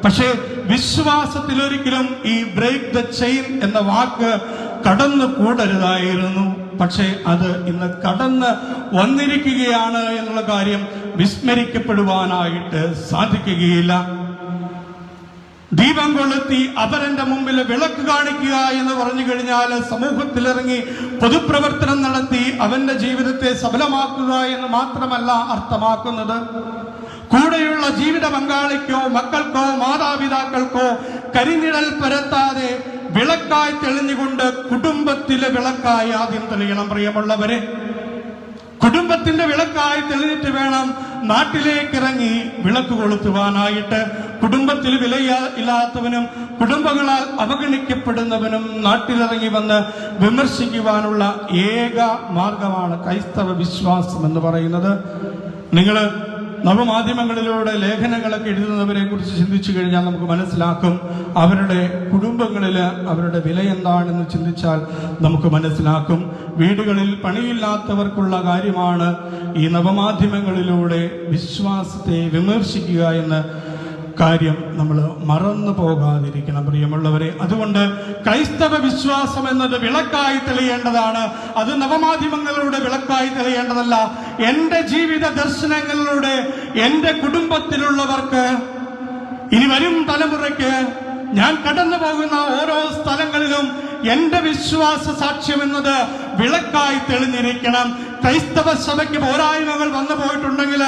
പക്ഷേ വിശ്വാസത്തിൽ ഒരിക്കലും ഈ ബ്രേക്ക് ദ ചെയിൻ എന്ന വാക്ക് കടന്നു കൂടരുതായിരുന്നു. പക്ഷേ അത് ഇന്ന് കടന്ന് വന്നിരിക്കുകയാണ് എന്നുള്ള കാര്യം വിസ്മരിക്കപ്പെടുവാനായിട്ട് സാധിക്കുകയില്ല. ദീപം കൊളുത്തി അപരന്റെ മുമ്പിൽ വിളക്ക് കാണിക്കുക എന്ന് പറഞ്ഞു കഴിഞ്ഞാൽ സമൂഹത്തിലിറങ്ങി പൊതുപ്രവർത്തനം നടത്തി അവന്റെ ജീവിതത്തെ സഫലമാക്കുക എന്ന് മാത്രമല്ല അർത്ഥമാക്കുന്നത്. കൂടെയുള്ള ജീവിത പങ്കാളിക്കോ മക്കൾക്കോ മാതാപിതാക്കൾക്കോ കരിനിഴൽ പരത്താതെ വിളക്കായി തെളിഞ്ഞുകൊണ്ട് കുടുംബത്തിലെ വിളക്കായി ആദ്യം തെളിയണം. പ്രിയമുള്ളവരെ, കുടുംബത്തിന്റെ വിളക്കായി തെളിഞ്ഞിട്ട് വേണം നാട്ടിലേക്ക് ഇറങ്ങി വിളക്ക് കൊളുത്തുവാനായിട്ട്. കുടുംബത്തിൽ വിലയില്ലാത്തവനും കുടുംബങ്ങളാൽ അവഗണിക്കപ്പെടുന്നവനും നാട്ടിലിറങ്ങി വന്ന് വിമർശിക്കുവാനുള്ള ഏക മാർഗമാണ് ക്രൈസ്തവ വിശ്വാസം എന്ന് പറയുന്നത്. നിങ്ങൾ നവമാധ്യമങ്ങളിലൂടെ ലേഖനങ്ങളൊക്കെ എഴുതുന്നവരെ കുറിച്ച് ചിന്തിച്ചു കഴിഞ്ഞാൽ നമുക്ക് മനസ്സിലാക്കും അവരുടെ കുടുംബങ്ങളിൽ അവരുടെ വില എന്താണെന്ന് ചിന്തിച്ചാൽ നമുക്ക് മനസ്സിലാക്കും. വീടുകളിൽ പണിയില്ലാത്തവർക്കുള്ള കാര്യമാണ് ഈ നവമാധ്യമങ്ങളിലൂടെ വിശ്വാസത്തെ വിമർശിക്കുക എന്ന കാര്യം നമ്മൾ മറന്നു പോകാതിരിക്കണം പ്രിയമുള്ളവരെ. അതുകൊണ്ട് ക്രൈസ്തവ വിശ്വാസം എന്നത് വിളക്കായി തെളിയേണ്ടതാണ്. അത് നവമാധ്യമങ്ങളിലൂടെ വിളക്കായി തെളിയേണ്ടതല്ല. എൻ്റെ ജീവിത ദർശനങ്ങളിലൂടെ എൻ്റെ കുടുംബത്തിലുള്ളവർക്ക്, ഇനി വരും തലമുറയ്ക്ക്, ഞാൻ കടന്നു പോകുന്ന ഓരോ സ്ഥലങ്ങളിലും എന്റെ വിശ്വാസ സാക്ഷ്യം എന്നത് വിളക്കായി തെളിഞ്ഞിരിക്കണം. ക്രൈസ്തവ സഭയ്ക്ക് പോരായ്മകൾ വന്നു പോയിട്ടുണ്ടെങ്കിൽ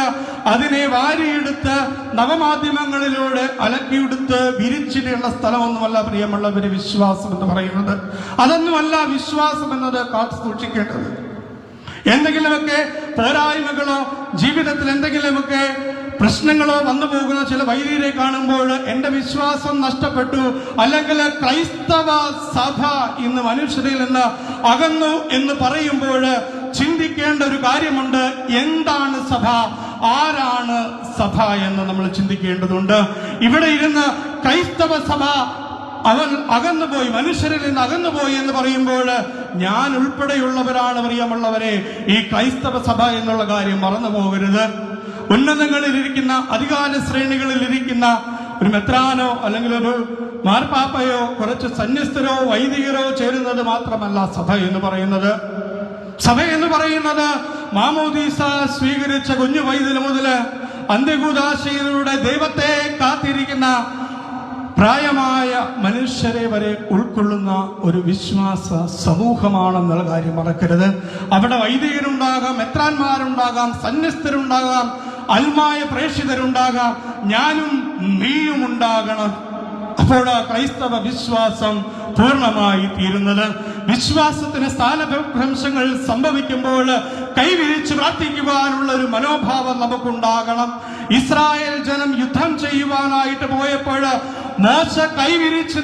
അതിനെ വാരിയെടുത്ത് നവമാധ്യമങ്ങളിലൂടെ അലക്കിയെടുത്ത് വിരിച്ചിട്ടുള്ള സ്ഥലമൊന്നുമല്ല പ്രിയമുള്ളവര് വിശ്വാസം എന്ന് പറയുന്നത്. അതൊന്നുമല്ല വിശ്വാസം എന്നത് കാത്തു സൂക്ഷിക്കേണ്ടത്. എന്തെങ്കിലുമൊക്കെ പോരായ്മകളോ ജീവിതത്തിൽ എന്തെങ്കിലുമൊക്കെ പ്രശ്നങ്ങളോ വന്നു പോകുന്ന ചില വൈദികരെ കാണുമ്പോൾ എന്റെ വിശ്വാസം നഷ്ടപ്പെട്ടു, അല്ലെങ്കിൽ ക്രൈസ്തവ സഭ ഇന്ന് മനുഷ്യരിൽ നിന്ന് അകന്നു എന്ന് പറയുമ്പോൾ ചിന്തിക്കേണ്ട ഒരു കാര്യമുണ്ട്. എന്താണ് സഭ, ആരാണ് സഭ എന്ന് നമ്മൾ ചിന്തിക്കേണ്ടതുണ്ട്. ഇവിടെ ഇരുന്ന് ക്രൈസ്തവ സഭ അവൻ അകന്നുപോയി, മനുഷ്യരിൽ നിന്ന് അകന്നുപോയി എന്ന് പറയുമ്പോൾ ഞാൻ ഉൾപ്പെടെയുള്ളവരാണ് പ്രിയമുള്ളവരെ ഈ ക്രൈസ്തവ സഭ എന്നുള്ള കാര്യം മറന്നു പോകരുത്. ഉന്നതങ്ങളിലിരിക്കുന്ന അധികാര ശ്രേണികളിലിരിക്കുന്ന ഒരു മെത്രാനോ അല്ലെങ്കിൽ ഒരു മാർപ്പാപ്പയോ കുറച്ച് സന്യസ്തരോ വൈദികരോ ചേരുന്നത് മാത്രമല്ല സഭ എന്ന് പറയുന്നത്. സഭ എന്ന് പറയുന്നത് മാമോദീസ സ്വീകരിച്ച കുഞ്ഞു വൈദ്യന് മുതല് അന്ത്യകൂദാശയിലൂടെ ദൈവത്തെ കാത്തിരിക്കുന്ന പ്രായമായ മനുഷ്യരെ വരെ ഉൾക്കൊള്ളുന്ന ഒരു വിശ്വാസ സമൂഹമാണെന്നുള്ള കാര്യം മറക്കരുത്. അവിടെ വൈദികരുണ്ടാകാം, മെത്രാന്മാരുണ്ടാകാം, സന്യസ്തരുണ്ടാകാം, അൽമായ പ്രേക്ഷിതരുണ്ടാകാം, ഞാനും നീയും ഉണ്ടാകണം. അപ്പോൾ ക്രൈസ്തവ വിശ്വാസം പൂർണ്ണമായി തീരുന്നത്. വിശ്വാസത്തിന് സ്ഥാനഭ്രംശങ്ങൾ സംഭവിക്കുമ്പോൾ കൈവിരിച്ച് പ്രാർത്ഥിക്കുവാനുള്ള ഒരു മനോഭാവം നമുക്കുണ്ടാകണം. ഇസ്രായേൽ ജനം യുദ്ധം ചെയ്യുവാനായിട്ട് പോയപ്പോൾ മോശ കൈവിരിച്ച്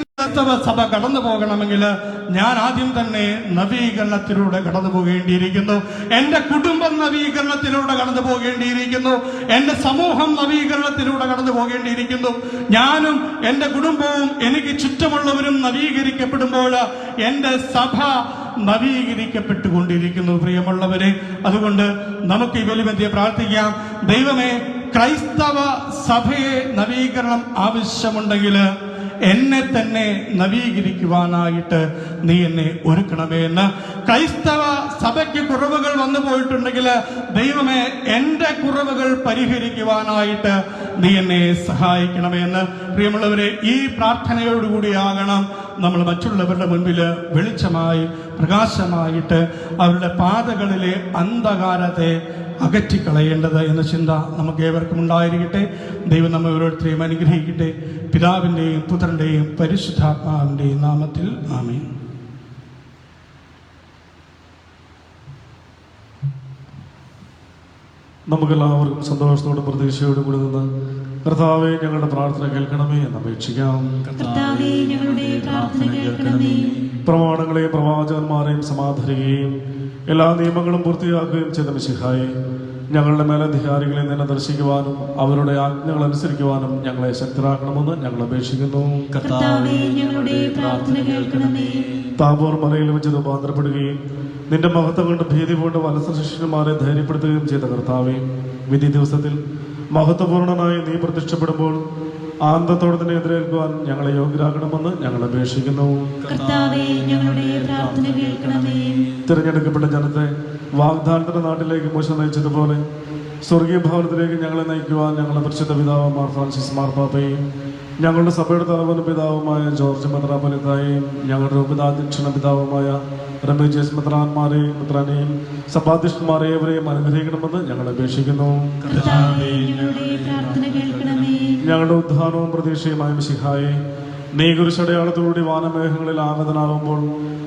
സഭ കടന്നു പോകണമെങ്കിൽ ഞാൻ ആദ്യം തന്നെ നവീകരണത്തിലൂടെ കടന്നു പോകേണ്ടിയിരിക്കുന്നു. എന്റെ കുടുംബം നവീകരണത്തിലൂടെ കടന്നു പോകേണ്ടിയിരിക്കുന്നു. എന്റെ സമൂഹം നവീകരണത്തിലൂടെ കടന്നു പോകേണ്ടിയിരിക്കുന്നു. ഞാനും എന്റെ കുടുംബവും എനിക്ക് ചുറ്റുമുള്ളവരും നവീകരിക്കപ്പെടുമ്പോൾ എന്റെ സഭ നവീകരിക്കപ്പെട്ടുകൊണ്ടിരിക്കുന്നു പ്രിയമുള്ളവരെ. അതുകൊണ്ട് നമുക്ക് ഈ വലിയ പ്രാർത്ഥിക്കാം. ദൈവമേ, ക്രൈസ്തവ സഭയെ നവീകരണം ആവശ്യമുണ്ടെങ്കിൽ എന്നെ തന്നെ നവീകരിക്കുവാനായിട്ട് നീ എന്നെ ഒരുക്കണമേ എന്ന്. ക്രൈസ്തവ സഭയ്ക്ക് കുറവുകൾ വന്നു പോയിട്ടുണ്ടെങ്കിൽ ദൈവമേ, എൻ്റെ കുറവുകൾ പരിഹരിക്കുവാനായിട്ട് നീ എന്നെ സഹായിക്കണമേ എന്ന്. പ്രിയമുള്ളവരെ, ഈ പ്രാർത്ഥനയോടുകൂടിയാകണം നമ്മൾ മറ്റുള്ളവരുടെ മുൻപിൽ വെളിച്ചമായി പ്രകാശമായിട്ട് അവരുടെ പാതകളിലെ അന്ധകാരത്തെ അകറ്റിക്കളയേണ്ടത് എന്ന ചിന്ത നമുക്ക് ഏവർക്കും ഉണ്ടായിരിക്കട്ടെ. ദൈവം നമ്മെ ഓരോരുത്തരെയും അനുഗ്രഹിക്കട്ടെ. പിതാവിൻ്റെയും പുത്രൻ്റെയും പരിശുദ്ധാത്മാവിൻ്റെയും നാമത്തിൽ ആമേൻ. നമുക്കെല്ലാവർക്കും സന്തോഷത്തോടും പ്രതീക്ഷയോടും കൂടി നിന്ന് കർത്താവെ ഞങ്ങളുടെ പ്രാർത്ഥന കേൾക്കണമേ എന്ന് അപേക്ഷിക്കാം. കർത്താവേ, ഞങ്ങളുടെ പ്രാർത്ഥന കേൾക്കണമേ. പ്രമാണങ്ങളെയും പ്രവാചകന്മാരെയും സമാധരിക്കുകയും എല്ലാ നിയമങ്ങളും പൂർത്തിയാക്കുകയും ചെയ്ത മിശിഹായെ, ഞങ്ങളുടെ മേലധികാരികളെ നിന്നെ ദർശിക്കുവാനും അവരുടെ ആജ്ഞകൾ അനുസരിക്കുവാനും ഞങ്ങളെ ശക്തരാക്കണമെന്ന് ഞങ്ങൾ അപേക്ഷിക്കുന്നു. കർത്താവേ, ഞങ്ങളുടെ പ്രാർത്ഥന കേൾക്കണമേ. താബോർ മലയിൽ വെച്ച് രൂപാന്തരപ്പെടുകയും നിന്റെ മഹത്വം കൊണ്ട് ഭീതി കൊണ്ട് വലസ ശിഷ്യന്മാരെ ധൈര്യപ്പെടുത്തുകയും ചെയ്ത കർത്താവേ, വിധി ദിവസത്തിൽ മഹത്വപൂർണനായി നീ പ്രത്യക്ഷപ്പെടുമ്പോൾ ആനന്ദത്തോടെ തന്നെ എതിരേൽക്കുവാൻ ഞങ്ങളെ യോഗ്യരാക്കണമെന്ന് ഞങ്ങൾ അപേക്ഷിക്കുന്നു. കർത്താവേ, ഞങ്ങളുടെ പ്രാർത്ഥന കേൾക്കണമേ. തിരഞ്ഞെടുക്കപ്പെട്ട ജനത്തെ വാഗ്ദാനത്തിന്റെ നാട്ടിലേക്ക് മോശ നയിച്ചതുപോലെ സ്വർഗീയ ഭവനത്തിലേക്ക് ഞങ്ങളെ നയിക്കുവാൻ ഞങ്ങളുടെ പരിശുദ്ധ പിതാവ് മാർ ഫ്രാൻസിസ് മാർപ്പാപ്പയും ഞങ്ങളുടെ സഭയുടെ തലവനും പിതാവുമായ ജോർജ് മെത്രാപ്പൊലീത്തായെയും ഞങ്ങളുടെ ഉപതാധ്യക്ഷണ പിതാവുമായ റമീജിയസ് മെത്രാനെയും സഭാധ്യക്ഷന്മാരെ ഏവരെയും അനുഗ്രഹിക്കണമെന്ന് ഞങ്ങൾ അപേക്ഷിക്കുന്നു. കർത്താവേ, ഞങ്ങളുടെ പ്രാർത്ഥന കേൾക്കണമേ. ഞങ്ങളുടെ ഉദ്ധാനവും പ്രതീക്ഷയുമായ മിശിഹായെ, നീ കുരിശടയാളത്തോടുകൂടി വാനമേഘങ്ങളിൽ ആഗതനാകുമ്പോൾ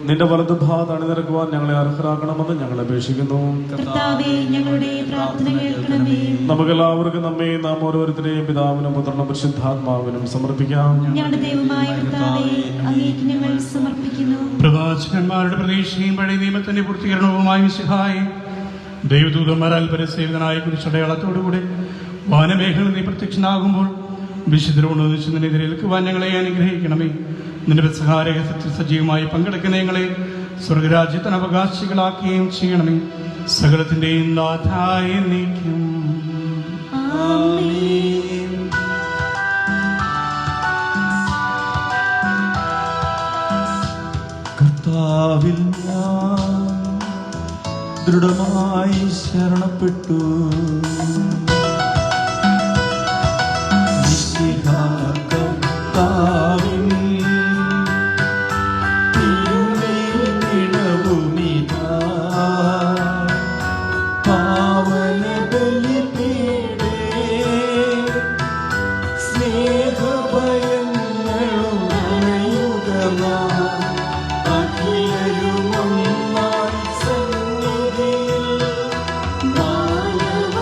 നിന്റെ വലതുഭാഗത്ത് അണിനിരക്കുവാൻ ഞങ്ങളെ അർഹരാക്കണമെന്ന് ഞങ്ങൾ അപേക്ഷിക്കുന്നു. കർത്താവേ, ഞങ്ങളുടെ പ്രാർത്ഥന കേൾക്കണമേ. നമുക്കെല്ലാവർക്കും നമ്മയും നാം ഓരോരുത്തരെയും പിതാവിനും പുത്രനും പരിശുദ്ധാത്മാവിനും സമർപ്പിക്കാം. ഞങ്ങളുടെ ദൈവമായ കർത്താവേ, അങ്ങേക്ക് ഞങ്ങൾ സമർപ്പിക്കുന്നു. പ്രവാചകന്മാരുടെ പ്രതീക്ഷയും പഴയ നിയമത്തിന്റെ പൂർത്തീകരണവുമായി മിശിഹായെ, ദൈവദൂതന്മാരാൽ പരസേവിതനായ കുരിശടയാളത്തോടുകൂടി വാനമേഖല നീ പ്രത്യക്ഷനാകുമ്പോൾ വിശുദ്ധരോടൊന്നിച്ച് നിന്നെതിരേൽക്കുവാൻ ഞങ്ങളെ അനുഗ്രഹിക്കണമേ. നിന്റെ സഹാരഹസത്തിൽ സജീവമായി പങ്കെടുക്കുന്ന ഞങ്ങളെ സ്വർഗരാജ്യത്തിന് അവകാശികളാക്കുകയും ചെയ്യണമേ. സകലത്തിന്റെയും നാഥായ നീക്കും. കർത്താവിൽ ഞാൻ ദൃഢമായി ശരണപ്പെട്ടു. കർത്താവിൻ തിരുമേനിണവുമിതാ പാവന ബലിപീഠേ, സ്നേഹഭയങ്ങളും അണയുകനാം അഖിലരുമൊന്നായി സന്നിധിയിൽ മാനവ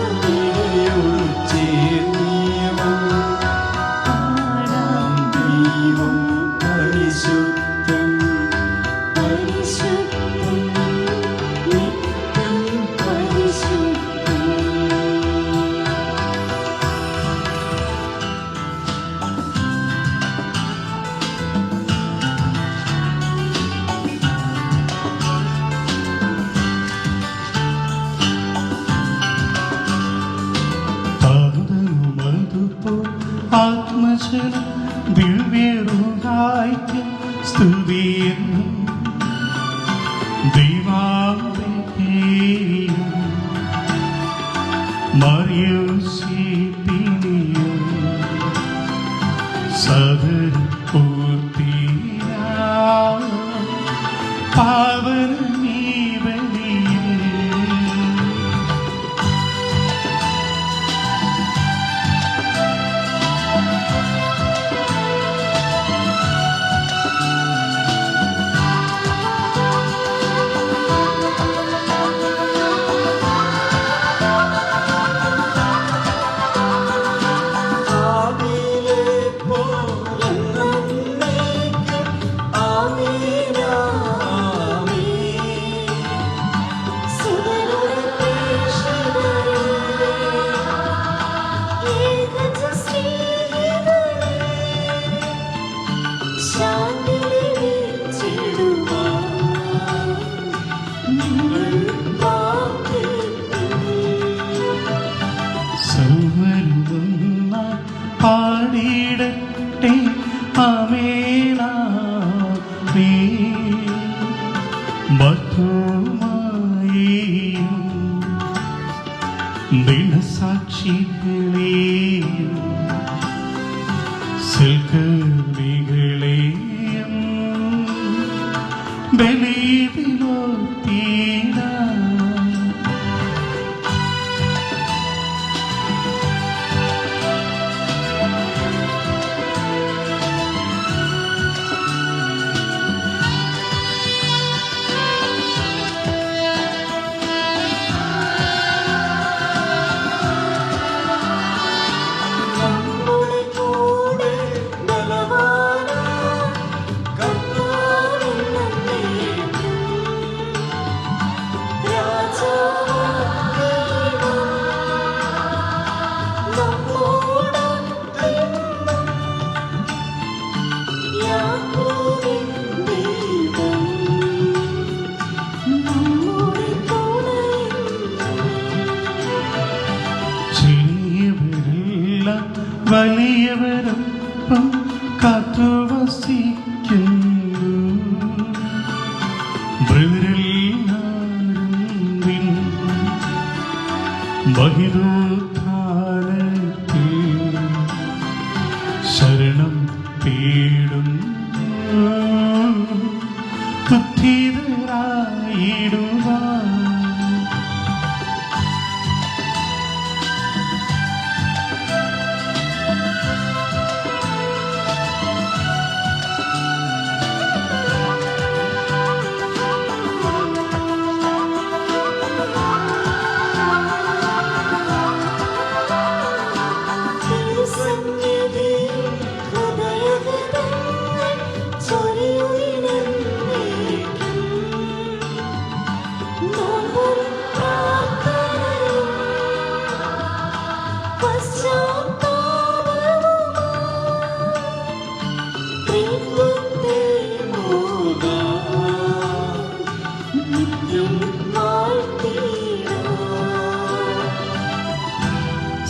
അതുപോൽ ആത്മജന ദിവ്യറുഹായിക്ക് സ്തുതിയെന്നും ദൈവാംബികയെയും മറിയൂസിനെയും സദപൂർത്തിയാ പാവനീ ബലിയിൽ സർവരുമൊന്നായി പാടിയിടട്ടെ ആമേനാമേ. ബദ്ധമായും ദിനസാക്ഷികളെയും സൽക്കർമ്മികളെയും ബലിയിലോർത്തിടാം. ചെറിയവരെല്ലാം വലിയവരൊപ്പം കാത്തുവസിക്കുന്നു. ബ്രദരെല്ലാരും ബഹിരോത്ഥാനത്തിൽ ശരണം തേടുന്നു. ഉദ്ധിതരായിടുവാൻ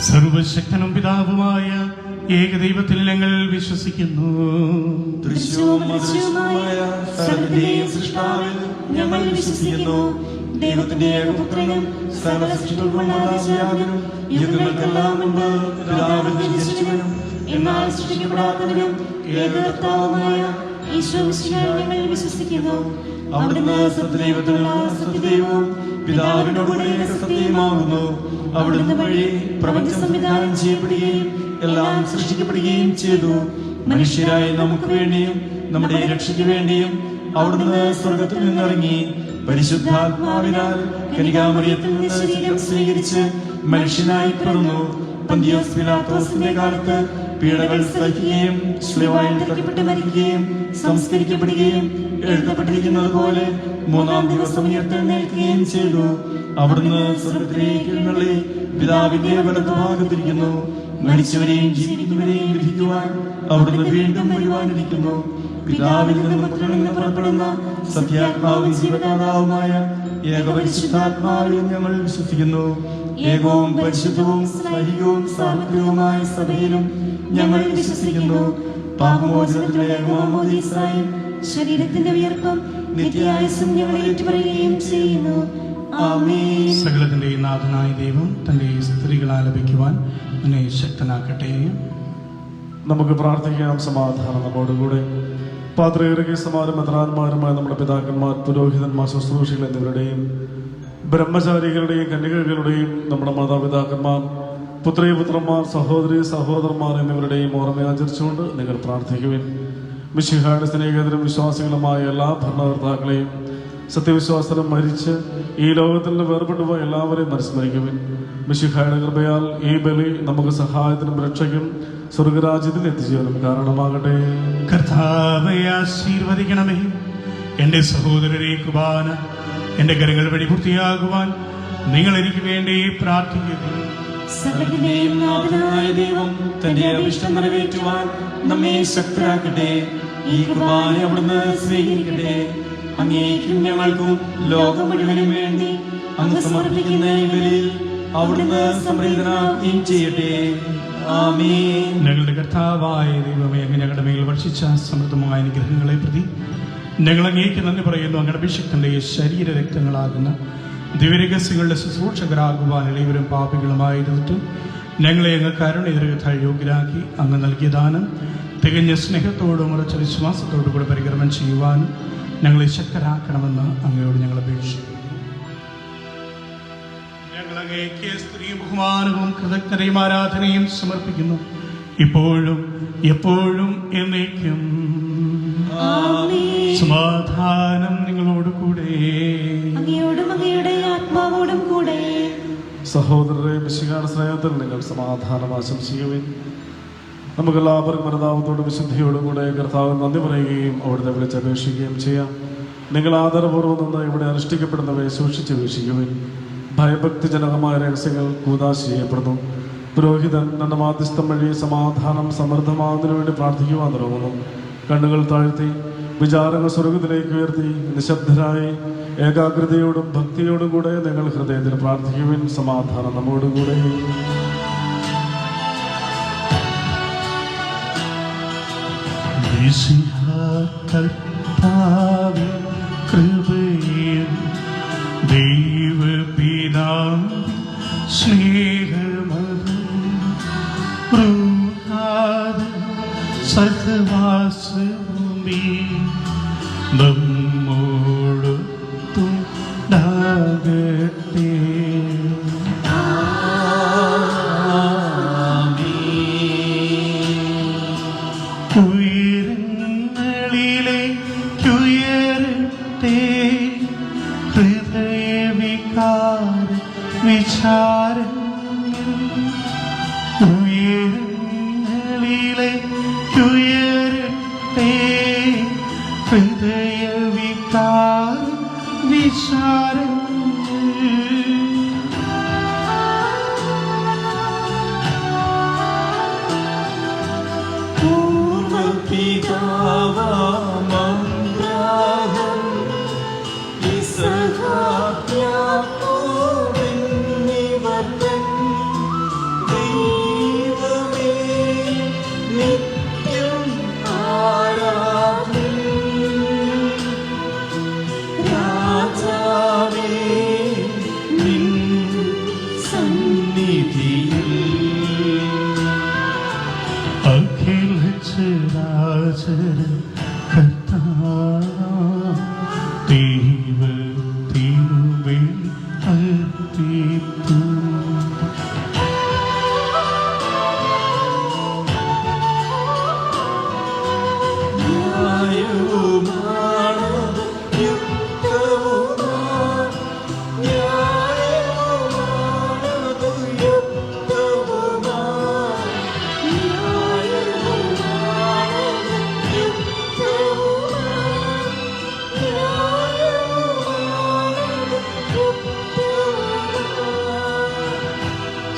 സർവശക്തനും പിതാവുമായ ഏകദൈവത്തിൽ ഞങ്ങൾ വിശ്വസിക്കുന്നു. ദൃശ്യവും അദൃശ്യവുമായ സകലത്തിന്റെയും സൃഷ്ടാവിൽ ഞങ്ങൾ വിശ്വസിക്കുന്നു. ദൈവത്തിന്റെ ഏകപുത്രനും സകല സൃഷ്ടികൾക്കും ആദിയായവനും യുഗങ്ങൾക്കെല്ലാം മുമ്പ് പിതാവിൽ ജനിച്ചവനും എന്നാൽ സൃഷ്ടിക്കപ്പെടാത്തവനും ഏകകർത്താവുമായ ഈശോമിശിഹായിൽ ഞങ്ങൾ വിശ്വസിക്കുന്നു. അവിടുന്ന് സത്യദൈവത്തിനുള്ള സത്യദൈവവും പിതാവിനോടുകൂടി സത്യമാകുന്നു. അവിടുന്ന് വഴി പ്രപഞ്ചം സംവിധാനം ചെയ്യപ്പെടുകയും എല്ലാം സൃഷ്ടിക്കപ്പെടുകയും ചെയ്തു. മനുഷ്യരായി നമുക്ക് വേണ്ടിയും നമ്മുടെ രക്ഷയ്ക്ക് വേണ്ടിയും അവിടുന്ന് സ്വർഗത്തിൽ നിന്നിറങ്ങി പരിശുദ്ധാത്മാവിനാൽ കന്യകാമറിയത്തിൽ നിന്ന് ശരീരം സ്വീകരിച്ച് മനുഷ്യനായി പിറന്നു. പന്തിയോസ് പിലാത്തോസിന്റെ കാലത്ത് പീഡകൾ സഹിക്കുകയും ശ്ലീവായിൽ തറയ്ക്കപ്പെട്ട് മരിക്കുകയും സംസ്കരിക്കപ്പെടുകയും എഴുതപ്പെട്ടിരിക്കുന്നത് പോലെ മൂന്നാം ദിവസം ഉയർത്തെഴുന്നേൽക്കുകയും ചെയ്തു. അവിടുന്ന് സ്വർഗ്ഗത്തിലേക്ക് എഴുന്നള്ളി പിതാവിന്റെ വലതുഭാഗത്തിരിക്കുന്നു. മരിച്ചവരെയും ജീവിക്കുന്നവരെയും വിധിക്കുവാൻ അവിടുന്ന് വീണ്ടും വരുവാനിരിക്കുന്നു. പിതാവിൽ നിന്ന് പുത്രനിൽ നിന്ന് പുറപ്പെടുന്ന സത്യാത്മാവും ജീവദാതാവുമായ ഏകപരിശുദ്ധാത്മാവിൽ ഞങ്ങൾ വിശ്വസിക്കുന്നു. ഏകവും പരിശുദ്ധവും സൈനികവും സാർവത്രികവുമായ സഭയിലും ഞങ്ങൾ വിശ്വസിക്കുന്നു. പാപമോചനത്തിനുള്ള ഏകമാമോദീസായും ശരീരത്തിന്റെ ഉയർപ്പും നിത്യായുസ്സും ഞങ്ങൾ ഏറ്റുപറയുകയും ചെയ്യുന്നു. ആമേൻ. സകലത്തിന്റെ നാഥനായ ദൈവം തന്റെ സ്ത്രീകളാൽ ലഭിക്കുവാൻ എന്നെ ശക്തനാക്കട്ടെ. നമുക്ക് പ്രാർത്ഥിക്കാം. സമാധാനം നമ്മോടുകൂടെ. പാത്രയേറിയ സമാനം മെത്രാന്മാരുമായ നമ്മുടെ പിതാക്കന്മാർ, പുരോഹിതന്മാർ, ശുശ്രൂഷികൾ എന്നിവരുടെയും ബ്രഹ്മചാരികളുടെയും കന്യകകളുടെയും നമ്മുടെ മാതാപിതാക്കന്മാർ, പുത്രന്മാർ, സഹോദരി സഹോദരന്മാർ എന്നിവരുടെയും ഓർമ്മ ആചരിച്ചുകൊണ്ട് നിങ്ങൾ പ്രാർത്ഥിക്കുവിൻ. മിശിഹായുടെ സ്നേഹിതരും വിശ്വാസികളുമായ എല്ലാ ഭരണകർത്താക്കളെയും സത്യവിശ്വാസനം മരിച്ച് ഈ ലോകത്തിൽ നിന്ന് വേർപെട്ടുപോയ എല്ലാവരെയും അനുസ്മരിക്കുവിൻ. മിശിഹായുടെ കൃപയാൽ ഈ ബലി നമുക്ക് സഹായത്തിനും രക്ഷയ്ക്കും സ്വർഗരാജ്യത്തിൽ എത്തിച്ചേരും കാരണമാകട്ടെ. കർത്താവേ ആശീർവദിക്കണമേ. എൻ്റെ സഹോദരരെ കുർബാന എൻ്റെ കരങ്ങൾ വഴി പൂർത്തിയാകുവാൻ നിങ്ങൾ എനിക്ക് വേണ്ടി പ്രാർത്ഥിക്കുന്നു. സകലത്തിന്റെയും നാഥനായ ദൈവം തന്റെ അഭിഷ്ടം നിറവേറ്റുവാൻ നമ്മെ ശക്തരാക്കട്ടെ. ഈ കുർബാന അവിടുന്ന് സ്വീകരിക്കട്ടെ. അങ്ങേക്കും ഞങ്ങൾക്കും ലോകം മുഴുവനും വേണ്ടി അങ്ങ് സമർപ്പിക്കുന്ന ഈ ബലിയിൽ അവിടുന്ന് സംപ്രീതനാക്കുകയും ചെയ്യട്ടെ. ആമേൻ. ഞങ്ങളുടെ കർത്താവായ ദൈവമേ, അങ്ങ് ഞങ്ങളുടെ മേൽ വർഷിച്ച സമൃദ്ധമായ അനുഗ്രഹങ്ങളെ പ്രതി ഞങ്ങൾ അങ്ങേക്ക് നന്ദി പറയുന്നു. അങ്ങയുടെ അഭിഷിക്തന്റെ ശരീര രക്തങ്ങളാകുന്ന ദിവ്യരഹസ്യങ്ങളുടെ ശുശ്രൂഷകരാകുവാൻ ഇളയവരും പാപികളുമായിരുന്നിട്ട് ഞങ്ങളെ അങ്ങ് കരുണ യോഗ്യരാക്കി അങ്ങ് നൽകിയ ദാനം തികഞ്ഞ സ്നേഹത്തോടും ഉറച്ച വിശ്വാസത്തോടും കൂടെ പരികർമ്മം ചെയ്യുവാൻ ഞങ്ങളെ ശക്തരാക്കണമെന്ന് അങ്ങയോട് ഞങ്ങൾ അപേക്ഷിക്കുന്നു. ഞങ്ങൾ അങ്ങേക്ക് സ്തുതിയും ബഹുമാനവും കൃതജ്ഞതയും ആരാധനയും സമർപ്പിക്കുന്നു, ഇപ്പോഴും എപ്പോഴും എന്നേക്കും. ആമേൻ. സമാധാനം നിങ്ങളോട് കൂടെ. അങ്ങയോടും അങ്ങയുടെ ആത്മാവോടും കൂടെ. സഹോദരരെ, മിശിഹായുടെ സ്നേഹത്തിൽ നിങ്ങൾ സമാധാനം ആശംസിക്കുവിൻ. നമുക്കെല്ലാവർക്കും മനതാപത്തോടും വിശുദ്ധിയോടും കൂടെ കർത്താവ് നന്ദി പറയുകയും അവിടുത്തെ വിളിച്ചപേക്ഷിക്കുകയും ചെയ്യാം. നിങ്ങൾ ആദരപൂർവ്വം നിന്ന് ഇവിടെ അനുഷ്ഠിക്കപ്പെടുന്നവയെ സൂക്ഷിച്ച് വീക്ഷിക്കുവിൻ. ഭയഭക്തിജനകമായ രഹസ്യങ്ങൾ കൂദാശ ചെയ്യപ്പെടുന്നു. പുരോഹിതൻ തന്റെ മാധ്യസ്ഥം വഴി സമാധാനം സമൃദ്ധമാകുന്നതിനു വേണ്ടി പ്രാർത്ഥിക്കുവാൻ തുടങ്ങുന്നു. കണ്ണുകൾ താഴ്ത്തി വിചാരങ്ങൾ സ്വർഗത്തിലേക്ക് ഉയർത്തി നിശബ്ദരായി ഏകാഗ്രതയോടും ഭക്തിയോടും കൂടെ നിങ്ങൾ ഹൃദയത്തിൽ പ്രാർത്ഥിക്കുവിൻ. സമാധാനം നമ്മോടുകൂടെ. കൃപയും ദൈവപിതാ സ്നേഹമതും സഹവാസഭൂമി നമ്മോടൊത്തുണ്ടാകട്ടെ. ഉയരങ്ങളിലേക്കുയരട്ടെ ഹൃദയവികാര വിചാരങ്ങൾ. ഉയരങ്ങളിലേക്കുയരട്ടെ ഹൃദയവികാര വിചാരങ്ങൾ.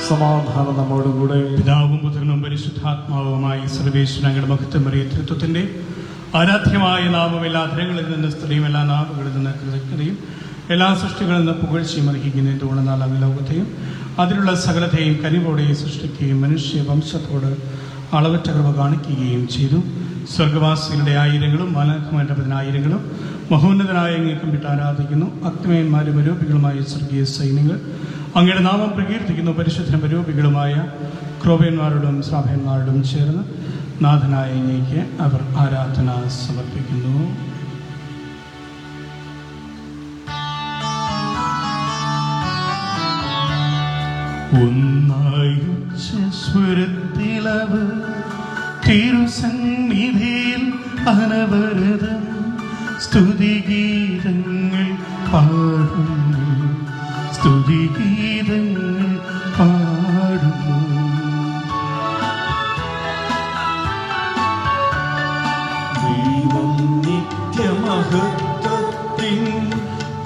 സമാധാനം നമ്മോടുകൂടെ. പിതാവും പുത്രനും പരിശുദ്ധാത്മാവുമായി സർവേശ്വരങ്ങളുടെ മഹത്വമേറിയ തൃത്വത്തിന്റെ ആരാധ്യമായ നാമം എല്ലാ ധനങ്ങളിൽ നിന്ന് സ്ത്രീയും എല്ലാ നാമങ്ങളിൽ നിന്ന് കൃതജ്ഞതയും എല്ലാ സൃഷ്ടികളിൽ നിന്ന് പുകഴ്ചയും അർഹിക്കുന്നതിന് തോന്നുന്നാൽ ലോകത്തെയും അതിലുള്ള സകലത്തെയും കനിവോടെ സൃഷ്ടിക്കുകയും മനുഷ്യ വംശത്തോട് അളവറ്റ കൃപ കാണിക്കുകയും ചെയ്തു. സ്വർഗവാസികളുടെ ആയിരങ്ങളും മാലാഖമാരുടെ 10,000ങ്ങളും മഹോന്നതനായ അങ്ങേ കുമ്പിട്ട് ആരാധിക്കുന്നു. അക്തമയന്മാരും അരൂപികളുമായ സ്വർഗീയ സൈന്യങ്ങൾ അങ്ങയുടെ നാമം പ്രകീർത്തിക്കുന്നു. പരിശുദ്ധ അരൂപികളുമായ ക്രോവ്യന്മാരോടും ശ്രാഭ്യന്മാരോടും ചേർന്ന് നാഥനായ അങ്ങേക്ക് അവർ ആരാധന സമർപ്പിക്കുന്നു. ഒന്നായുച്ച സ്വരത്തിലവർ തിരുസന്നിധിയിൽ അനവരതം സ്തുതിഗീതങ്ങൾ പാടുന്നു, സ്തുതിഗീതങ്ങൾ പാടുന്നു. ദൈവം നിത്യമഹത്വത്തിൻ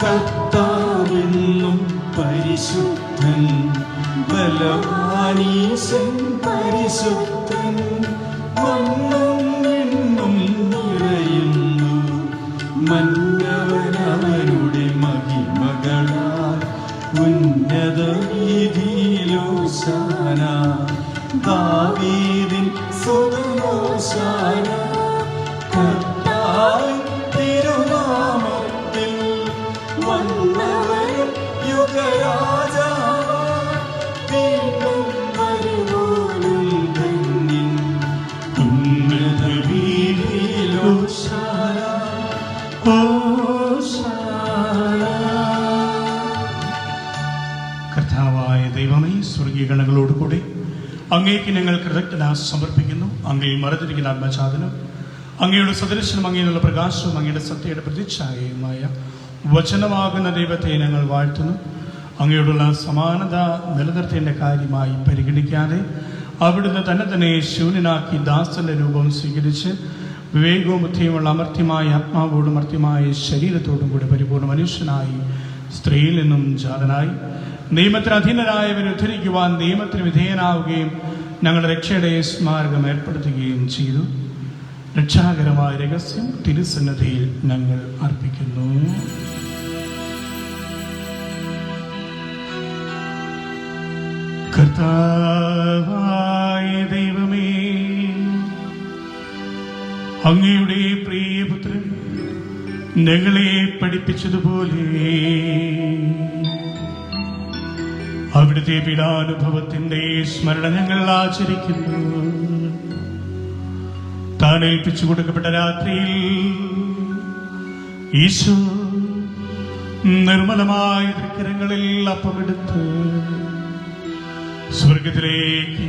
കർത്താവെന്നും പരിശുദ്ധൻ, ബലവാനീശൻ പരിശുദ്ധൻ, മണ്ണും വിണ്ണും നിറയുന്നു. മന്നവനവനുടെ മഹിമകളാൽ ഉന്നത വീതിയിലോശാന. ദാവീദിൻ സുതനോശാന. കർത്താവിൻ തിരുനാമത്തിൽ വന്നവരും യുഗരാജാവായി വീണ്ടും വരുവോരും ധന്യൻ. ഉന്നത വീതിയിലോശാന, ഓശാന. കർത്താവായ ദൈവമേ, സ്വർഗീയ ഗണങ്ങളോടുകൂടി അങ്ങേക്ക് ഞങ്ങൾ കൃതജ്ഞത സമർപ്പിക്കുന്നു. അങ്ങയിൽ മറഞ്ഞിരിക്കുന്ന ആത്മചാതനം, അങ്ങയുടെ സദൃശനും അങ്ങയിലുള്ള പ്രകാശവും അങ്ങയുടെ സത്യയുടെ പ്രതിച്ഛായയുമായ വചനമാകുന്ന ദൈവത്തെ ഞങ്ങൾ വാഴ്ത്തുന്നു. അങ്ങയോടുള്ള സമാനത നിലനിർത്തേണ്ട കാര്യമായി പരിഗണിക്കാതെ അവിടുന്ന് തന്നെ ശൂന്യനാക്കി ദാസന്റെ രൂപം സ്വീകരിച്ച് വിവേകവും ബുദ്ധിയുമുള്ള അമർത്യമായ ആത്മാവോടും അമർത്യമായ ശരീരത്തോടും കൂടി പരിപൂർണ്ണ മനുഷ്യനായി സ്ത്രീയിൽ നിന്നും ജാതനായി നിയമത്തിന് അധീനരായവരെ ഉദ്ധരിക്കുവാൻ നിയമത്തിന് വിധേയനാവുകയും ഞങ്ങളുടെ രക്ഷയുടെ സ്മാരകം ഏർപ്പെടുത്തുകയും ചെയ്തു. രക്ഷാകരമായ രഹസ്യം തിരുസന്നിധിയിൽ ഞങ്ങൾ അർപ്പിക്കുന്നു. കർത്താവായ ദൈവമേ, അങ്ങയുടെ പ്രിയപുത്രൻ ഞങ്ങളെ പഠിപ്പിച്ചതുപോലെ അവിടുത്തെ പീഡാനുഭവത്തിന്റെ സ്മരണ ഞങ്ങൾ ആചരിക്കുന്നു. താൻ ഏൽപ്പിച്ചു കൊടുക്കപ്പെട്ട രാത്രിയിൽ ഈശോ നിർമ്മലമായ തൃക്കരങ്ങളിൽ അപ്പമെടുത്ത് സ്വർഗത്തിലേക്ക്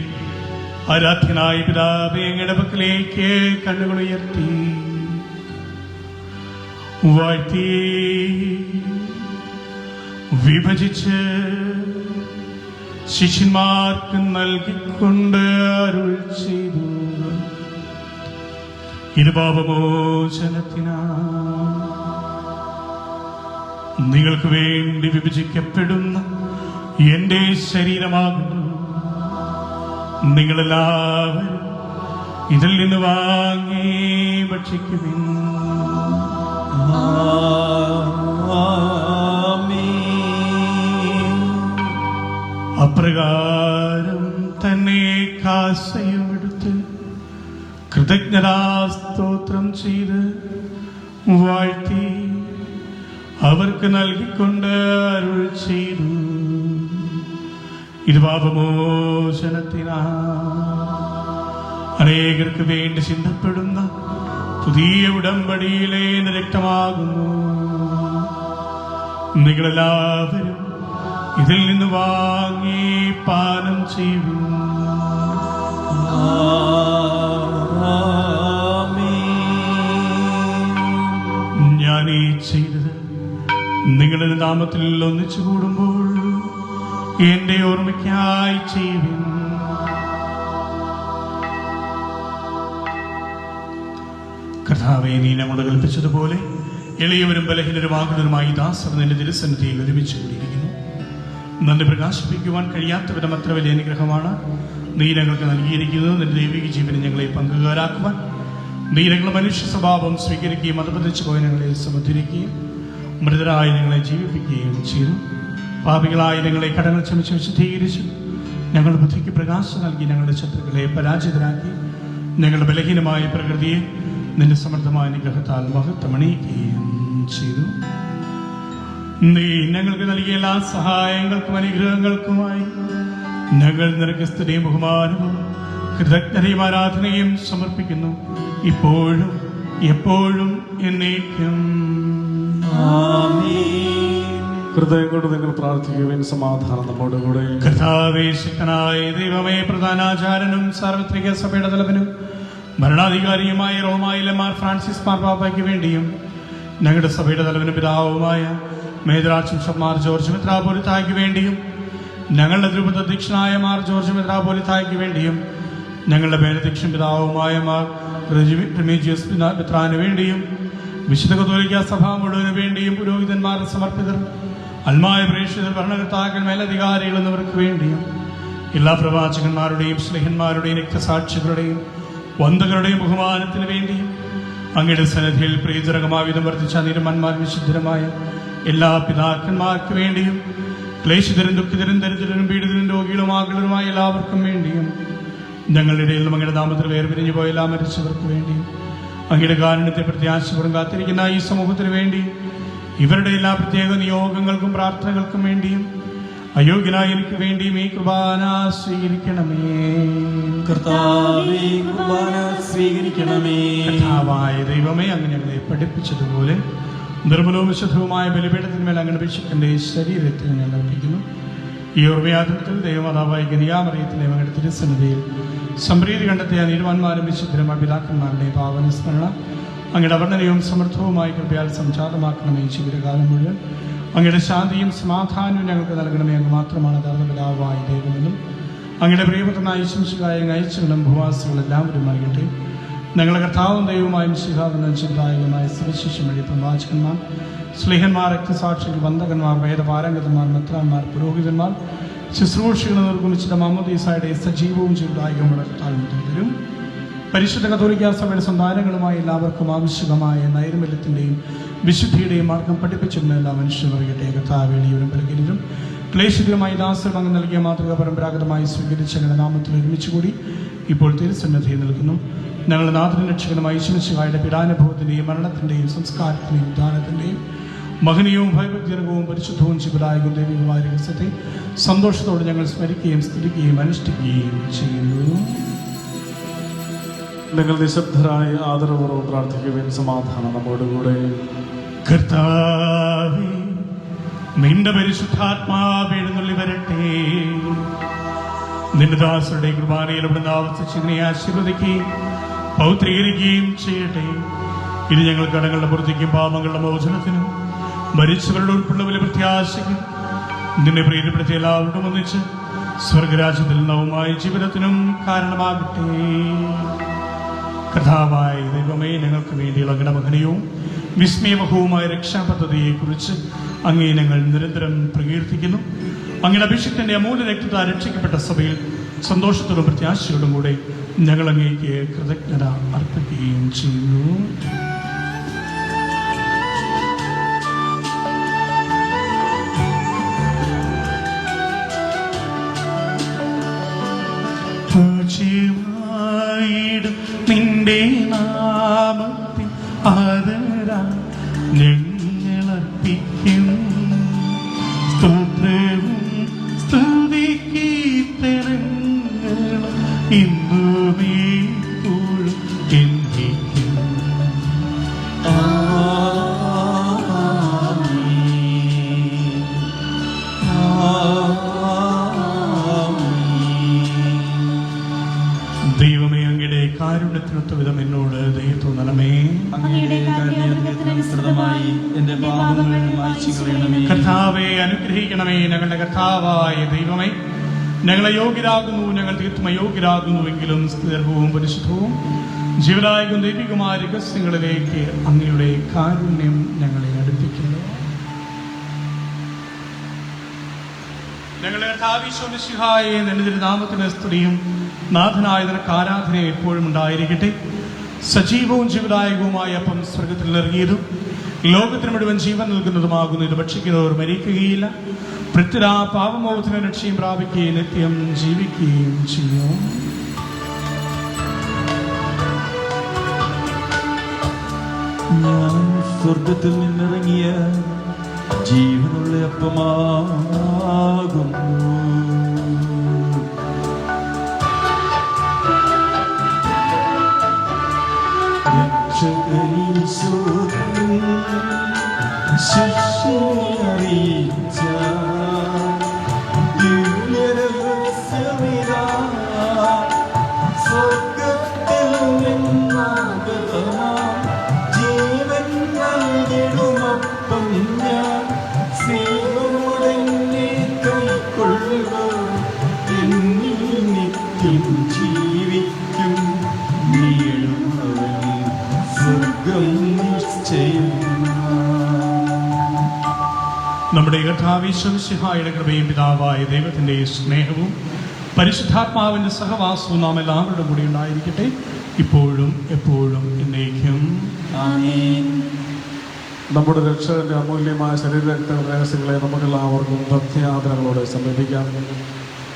ആരാധ്യനായ പിതാവേ അങ്ങയുടെ പക്കലേക്ക് കണ്ണുകൾ ഉയർത്തി വാഴ്ത്തി വിഭജിച്ച് ശിഷ്യന്മാർക്ക് നൽകിക്കൊണ്ട് അരുൾ ചെയ്തു, ഇത് പാപമോചനത്തിനാ നിങ്ങൾക്ക് വേണ്ടി വിഭജിക്കപ്പെടുന്ന എന്റെ ശരീരമാകുന്നു. നിങ്ങളെല്ലാവരും ഇതിൽ നിന്ന് വാങ്ങി ഭക്ഷിക്കുവിൻ. അപ്രകാരം തന്നെ കാസയും എടുത്ത് കൃതജ്ഞതാസ്തോത്രം ചെയ്ത് വാഴ്ത്തി അവർക്ക് നൽകിക്കൊണ്ട് അരുൾ ചെയ്തു, ഇത് പാപമോചനത്തിനാ അനേകർക്ക് വേണ്ടി ചിന്തപ്പെടുന്ന പുതിയ ഉടമ്പടിയിലെ രക്തമാകുന്നു. നിങ്ങളെല്ലാവരും ഇതിൽ നിന്ന് വാങ്ങി പാനം ചെയ്യും. ഞാൻ ഈ ചെയ്തത് നിങ്ങളുടെ നാമത്തിൽ ഒന്നിച്ചു കൂടുമ്പോൾ എന്റെ ഓർമ്മയ്ക്കായി ചെയ്യുവിൻ. കർത്താവേ, നീ ഞങ്ങളോട് കൽപ്പിച്ചതുപോലെ എളിയവരും ബലഹീനരുമാകുന്നതുമായി ദാസർ നിന്റെ തിരുസന്നിധിയിൽ ഒരുമിച്ച് കൂടിയിരിക്കുന്നു. നന്ദി പ്രകാശിപ്പിക്കുവാൻ കഴിയാത്ത വിധം അത്ര വലിയ അനുഗ്രഹമാണ് നീ ഞങ്ങൾക്ക് നൽകിയിരിക്കുന്നത്. നിന്റെ ദൈവിക ജീവനെ ഞങ്ങളെ പങ്കുകാരാക്കുവാൻ നീ ഞങ്ങളുടെ മനുഷ്യ സ്വഭാവം സ്വീകരിക്കുകയും അതപതിച്ചു പോയ ഞങ്ങളെ സമുദ്ധരിക്കുകയും മൃതരായി ഞങ്ങളെ ജീവിപ്പിക്കുകയും ചെയ്തു. പാപികളായ ഞങ്ങളെ കടങ്ങൾ ക്ഷമിച്ച് വിശുദ്ധീകരിച്ചു. ഞങ്ങളുടെ ബുദ്ധിക്ക് പ്രകാശം നൽകി ഞങ്ങളുടെ ശത്രുക്കളെ പരാജിതരാക്കി. ഞങ്ങളുടെ ബലഹീനമായ പ്രകൃതിയെ നിന്റെ സമൃദ്ധമായ നിഗ്രഹത്താൽ മഹത്വമണിയിക്കുകയും ചെയ്തു. നീ ഞങ്ങൾക്ക് നൽകിയ എല്ലാ സഹായങ്ങൾക്കും അനുഗ്രഹങ്ങൾക്കുമായി ഞങ്ങൾ നിനക്ക് സ്തുതിയും ബഹുമാനവും കൃതജ്ഞതയും ആരാധനയും സമർപ്പിക്കുന്നു, ഇപ്പോഴും എപ്പോഴും എന്നേക്കും. ഹൃദയം കൊണ്ട് നിങ്ങൾ പ്രാർത്ഥിക്കുവാൻ സമാധാനം നമ്മുടെ കൂടെ. കർത്താവേ, ശക്തനായ ദൈവമേ, പ്രധാനാചാര്യനും സാർവത്രിക സഭയുടെ തലവനും ഭരണാധികാരിയുമായ റോമായിലെ മാർ ഫ്രാൻസിസ് മാർപ്പാപ്പയ്ക്ക് വേണ്ടിയും ഞങ്ങളുടെ സഭയുടെ തലവനും പിതാവുമായ major archbishop Mar George മെത്രാപ്പോലിത്തായ്ക്ക് വേണ്ടിയും ഞങ്ങളുടെ ദ്രുപത അധ്യക്ഷനായ മാർ ജോർജ് മെത്രാപ്പോലിത്തായ്ക്ക് വേണ്ടിയും ഞങ്ങളുടെ മേലധ്യക്ഷൻ പിതാവുമായ മാർ റെമീജിയസ് മെത്രാന് വേണ്ടിയും വിശുദ്ധ കത്തോലിക്ക സഭ മുഴുവന് വേണ്ടിയും പുരോഹിതന്മാർ, സമർപ്പിതർ, അൽമായ പ്രേക്ഷിതർ, ഭരണകർത്താക്കൾ, മേലധികാരികൾ എന്നിവർക്ക് വേണ്ടിയും എല്ലാ പ്രവാചകന്മാരുടെയും സ്നേഹന്മാരുടെയും രക്തസാക്ഷികളുടെയും വന്ദകരുടെയും ബഹുമാനത്തിന് വേണ്ടിയും അങ്ങയുടെ സന്നിധിയിൽ പ്രീതിരകമാവിധം വർദ്ധിച്ച നീരന്മാർ വിശുദ്ധരമായ എല്ലാ പിതാക്കന്മാർക്ക് വേണ്ടിയും ക്ലേശിതരും ദുഃഖിതരും ദരിദ്രരും പീഡിതരും രോഗികളും ആകുലരുമായ എല്ലാവർക്കും വേണ്ടിയും ഞങ്ങളുടെ ഇടയിൽ അങ്ങയുടെ നാമത്തിൽ വേർപിരിഞ്ഞു പോയ എല്ലാ മരിച്ചവർക്ക് വേണ്ടിയും അങ്ങയുടെ കാരുണ്യത്തെ പ്രത്യാശപൂർവ്വം കാത്തിരിക്കുന്ന ഈ സമൂഹത്തിന് വേണ്ടി ഇവരുടെ എല്ലാ പ്രത്യേക നിയോഗങ്ങൾക്കും പ്രാർത്ഥനകൾക്കും വേണ്ടിയും അയോഗ്യനായ എനിക്ക് വേണ്ടിയും ഈ കുർബാന സ്വീകരിക്കണമേ. കർത്താവേ, കുർബാന സ്വീകരിക്കണമേ. കർത്താവായ ദൈവമേ, അങ്ങ് ഞങ്ങളെ പഠിപ്പിച്ചതുപോലെ നിർമ്മലവും വിശുദ്ധവുമായ ബലിപീഠത്തിന്മേൽ അങ്ങയുടെ അഭിഷിക്തന്റെ ശരീരത്തിൽ ഞങ്ങൾ അർപ്പിക്കുന്നു. ഈ ഓർമ്മയാത്രത്തിൽ ദൈവമാതാവായ കന്യാമറിയത്തിലെ അങ്ങയുടെ തിരുസന്നിധിയിൽ സംപ്രീതി കണ്ടെത്തിയ നീതിമാന്മാരും വിശുദ്ധരമായ പിതാക്കന്മാരുടെയും പാവന സ്മരണ അങ്ങയുടെ അവർണ്ണനയും സമൃദ്ധവുമായി കൃപയാൽ സംജാതമാക്കണമേ. ജീവിതകാലം മുഴുവൻ അങ്ങയുടെ ശാന്തിയും സമാധാനവും ഞങ്ങൾക്ക് നൽകണമേ. അങ്ങ് മാത്രമാണ് യഥാർത്ഥ പിതാവായ ദൈവമെന്നും അങ്ങയുടെ പ്രിയപുത്രനായ ശംശികായ അയച്ചുകളും ഭൂവാസികളും എല്ലാവരും അറിയട്ടെ. ഞങ്ങളുടെ കർത്താവും ദൈവവുമായും ശിഹാവെന്ന ചിന്തായകമായ സുവിശേഷം വഴി പ്രവാചകന്മാർ, സ്ലേഹന്മാർ, രക്തസാക്ഷികൾ, വന്ദകന്മാർ, വേദപാരംഗതന്മാർ, മെത്രാന്മാർ, പുരോഹിതന്മാർ, ശുശ്രൂഷകൾ നിർഗമിച്ചിട്ട് മാമോദീസായുടെ സജീവവും ജീവിതായകമുള്ള താഴ്ന്നവരും പരിശുദ്ധ കത്തോലിക്ക സഭയുടെ സന്താനങ്ങളുമായി എല്ലാവർക്കും ആവശ്യകമായ നൈർമല്യത്തിന്റെയും വിശുദ്ധിയുടെയും മാർഗം പഠിപ്പിച്ചിരുന്ന എല്ലാ മനുഷ്യരും അറിയട്ടെ. കർത്താവേളിയവരും ബലഹീനരും ക്ലേശിതരുമായി ദാസരും അങ്ങ് നൽകിയ മാതൃക പരമ്പരാഗതമായി സ്വീകരിച്ച ഞങ്ങളുടെ നാമത്തിൽ ഒരുമിച്ചുകൂടി ഇപ്പോൾ തിരുസന്നിധിയിൽ നിൽക്കുന്നു. ഞങ്ങളുടെ നാഥനും രക്ഷകനുമായി യേശുമിശിഹായുടെ പീഡാനുഭവത്തിന്റെയും മരണത്തിന്റെയും സംസ്കാരത്തിന്റെയും ഉദ്ധാനത്തിന്റെയും മഹനീയവും ഭയഭക്തിജനകവും പരിശുദ്ധവും ജീവിതായകവും ദൈവികമായ രഹസ്യത്തെ സന്തോഷത്തോടെ ഞങ്ങൾ സ്മരിക്കുകയും സ്തുതിക്കുകയും അനുഷ്ഠിക്കുകയും ചെയ്യുന്നു. നിങ്ങൾ നിശബ്ദരായി ആദരപൂർവ്വം പ്രാർത്ഥിക്കുവാൻ സമാധാനം നമ്മുടെ കൂടെ. കർത്താവേ, നിന്റെ പരിശുദ്ധാത്മാവ് എഴുന്നള്ളി വരട്ടെ. നിന്റെ ദാസരുടെ കുർബാനയിൽ ഇവിടുന്ന് ആവർത്തിച്ചിങ്ങനെ ആശീർവദിക്കുകയും പൗത്രീകരിക്കുകയും ചെയ്യട്ടെ. ഇത് ഞങ്ങൾ കടങ്ങളുടെ പുറത്തേക്കും പാപങ്ങളുടെ മോചനത്തിനും മരിച്ചവരുടെ ഉൾപ്പെടെ വലിയ പ്രത്യാശയ്ക്കും നിന്നെ പ്രീതിപ്പെടുത്തിയ എല്ലാവരോടും ഒന്നിച്ച് സ്വർഗരാജ്യത്തിൽ നവമായ ജീവിതത്തിനും കാരണമാകട്ടെ. കർത്താവായ ദൈവമേ, ഞങ്ങൾക്ക് വേണ്ടിയുള്ള ഗണമഹനീയവും വിസ്മയമഹവുമായ രക്ഷാപദ്ധതിയെക്കുറിച്ച് അങ്ങേ ഞങ്ങൾ നിരന്തരം പ്രകീർത്തിക്കുന്നു. അങ്ങയുടെ അഭിഷിക്തന്റെ അമൂല്യ രക്തത്താൽ രക്ഷിക്കപ്പെട്ട സഭയിൽ സന്തോഷത്തോടും പ്രത്യാശയോടും കൂടെ ഞങ്ങൾ അങ്ങേക്ക് കൃതജ്ഞത അർപ്പിക്കുകയും ചെയ്യുന്നു. നിന്റെ നാമത്തിൽ ആദരാ ഞങ്ങളർപ്പിക്കും സ്തോത്രവും സ്തുതിക്കീർത്തനങ്ങളും ഇന്നുമേ എപ്പോഴും എന്നേക്കും. ദൈവമേ, അങ്ങയുടെ കാരുണ്യത്തിനൊത്ത വിധം എന്നോട് ദയ തോന്നണമേ. എന്റെ പാപങ്ങൾ മായ്ച്ചു കളയണമേ. കർത്താവെ അനുഗ്രഹിക്കണമേ. ഞങ്ങളുടെ കർത്താവായ ദൈവമേ, ഞങ്ങളെ യോഗ്യരാകുന്നു, ഞങ്ങൾ തീർത്തും അയോഗ്യരാകുന്നുവെങ്കിലും സ്ഥിരവും പരിശുദ്ധവും ജീവനായകവും ദൈവികമായ രഹസ്യങ്ങളിലേക്ക് അങ്ങയുടെ കാരുണ്യം ഞങ്ങളെ അടുപ്പിക്കുന്നു. ഞങ്ങളുടെ കർത്താവിശ്വമിശിഹായെ നിന്റെ തിരുനാമത്തിന് സ്തുതിയും നാഥനായ നിനക്ക് ആരാധനയും എപ്പോഴും ഉണ്ടായിരിക്കട്ടെ. സജീവവും ജീവദായകവുമായ അപ്പം സ്വർഗത്തിൽ ഇറങ്ങിയതും ലോകത്തിന് മുഴുവൻ ജീവൻ നൽകുന്നതുമാകുന്നു. ഇത് ഭക്ഷിക്കുന്നവർ മരിക്കുകയില്ല, പൃഥ്വിരാ പാപമോചന രക്ഷയും പ്രാപിക്കുകയും നിത്യം ജീവിക്കുകയും ചെയ്യും. ഞാൻ സ്വർഗത്തിൽ നിന്നിറങ്ങിയ ജീവനുള്ള അപ്പമാകുന്നു. അറിയിച്ച ദിവ്യരഹസ്യമിതാ സ്വർഗത്തിൽ നിന്നാഗതമാം ജീവൻ നൽകിടുമപ്പം ഞാൻ സ്നേഹമുടനെ കൈക്കൊള്ളുക എന്നിൽ നിത്യം ജീവിക്കും നീളുമവൻ സ്വർഗം നിശ്ചയം. നമ്മുടെ കർത്താവിശ്വസിഹായുടെ കൃപയും പിതാവായ ദൈവത്തിൻ്റെ സ്നേഹവും പരിശുദ്ധാത്മാവിൻ്റെ സഹവാസവും നാം എല്ലാവരുടെ കൂടി ഉണ്ടായിരിക്കട്ടെ, ഇപ്പോഴും എപ്പോഴും എന്നേക്കും. ആമേൻ. നമ്മുടെ രക്ഷകന്റെ അമൂല്യമായ ശരീരരക്ത രഹസ്യങ്ങളെ നമുക്കെല്ലാവർക്കും ഭക്തിയാദരങ്ങളോടെ സമർപ്പിക്കാം.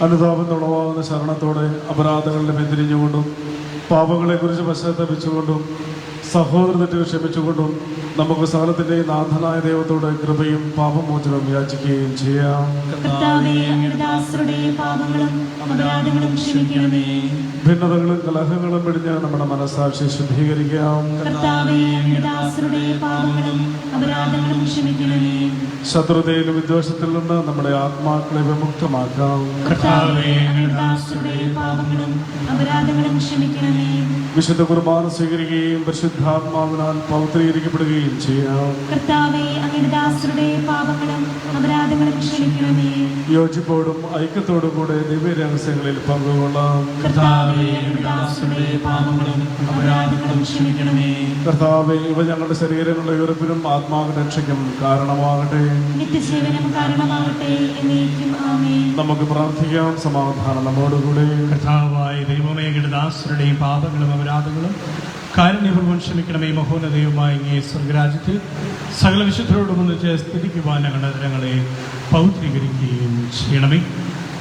അനുതാപത്തിനുളവാകുന്ന ശരണത്തോടെ അപരാധങ്ങളുടെ പിന്തിരിഞ്ഞുകൊണ്ടും പാപങ്ങളെക്കുറിച്ച് പശ്ചാത്തപിച്ചുകൊണ്ടും സഹോദര തെറ്റുകൾ ക്ഷമിച്ചുകൊണ്ടും നമുക്ക് സകലത്തിൻ്റെ നാഥനായ ദൈവത്തോട് കൃപയും പാപമോചനവും യാചിക്കുകയും ചെയ്യാം. കർത്താവേ, അങ്ങയുടെ ദാസരുടെ പാപങ്ങളും അപരാധങ്ങളും ക്ഷമിക്കണമേ. ഭിന്നതകളും കലഹങ്ങളും പിടിഞ്ഞ് നമ്മുടെ മനസ്സാക്ഷി ശുദ്ധീകരിക്കാം. കർത്താവേ, അങ്ങയുടെ ദാസരുടെ പാപങ്ങളും അപരാധങ്ങളും ക്ഷമിക്കണമേ. ശത്രുതയിലും വിദ്വേഷത്തിൽ നിന്ന് നമ്മുടെ ആത്മാക്കളെ വിമുക്തമാക്കാം. കർത്താവേ, അങ്ങയുടെ ദാസരുടെ പാപങ്ങളും അപരാധങ്ങളും ക്ഷമിക്കണമേ. വിശുദ്ധ കുർബാന സ്വീകരിക്കുകയും പരിശുദ്ധാത്മാവിനാൽ പൗത്രീകരിക്കപ്പെടുകയും ചെയ്യാം. കർത്താവേ, അങ്ങയുടെ ദാസരുടെ പാപങ്ങളും അപരാധങ്ങളും ക്ഷമിക്കണമേ. യോജിപ്പോടും ഐക്യത്തോടും കൂടെ ദിവ്യ രഹസ്യങ്ങളിൽ പങ്കുകൊള്ളാം. കർത്താവേ, അങ്ങയുടെ ദാസരുടെ പാപങ്ങളും അപരാധങ്ങളും ക്ഷമിക്കണമേ. കർത്താവേ, ഇവ ഞങ്ങളുടെ ശരീരങ്ങളുടെ ഉയർപ്പിനും ആത്മാവിന്റെ രക്ഷയ്ക്കും കാരണമാകട്ടെ. നിത്യജീവനം കാരണമാകട്ടെ എന്നേക്കും. ആമേൻ. നമുക്ക് പ്രാർത്ഥിക്കാം. സമാധാനം നമ്മോടുകൂടെ. കർത്താവായ ദൈവമേ, അങ്ങയുടെ ദാസരുടെയും പാപങ്ങളും അപരാധങ്ങളും കാരുണ്യപൂർവ്വം ക്ഷമിക്കണമേ. മഹോന്നതയുമായ അങ്ങേ സ്വർഗരാജ്യത്തിൽ സകല വിശുദ്ധരോടും ഒന്നിച്ച് സ്ഥിതിക്കുവാൻ ഞങ്ങളുടെ അതിരങ്ങളെ പൗത്രീകരിക്കുകയും ചെയ്യണമേ.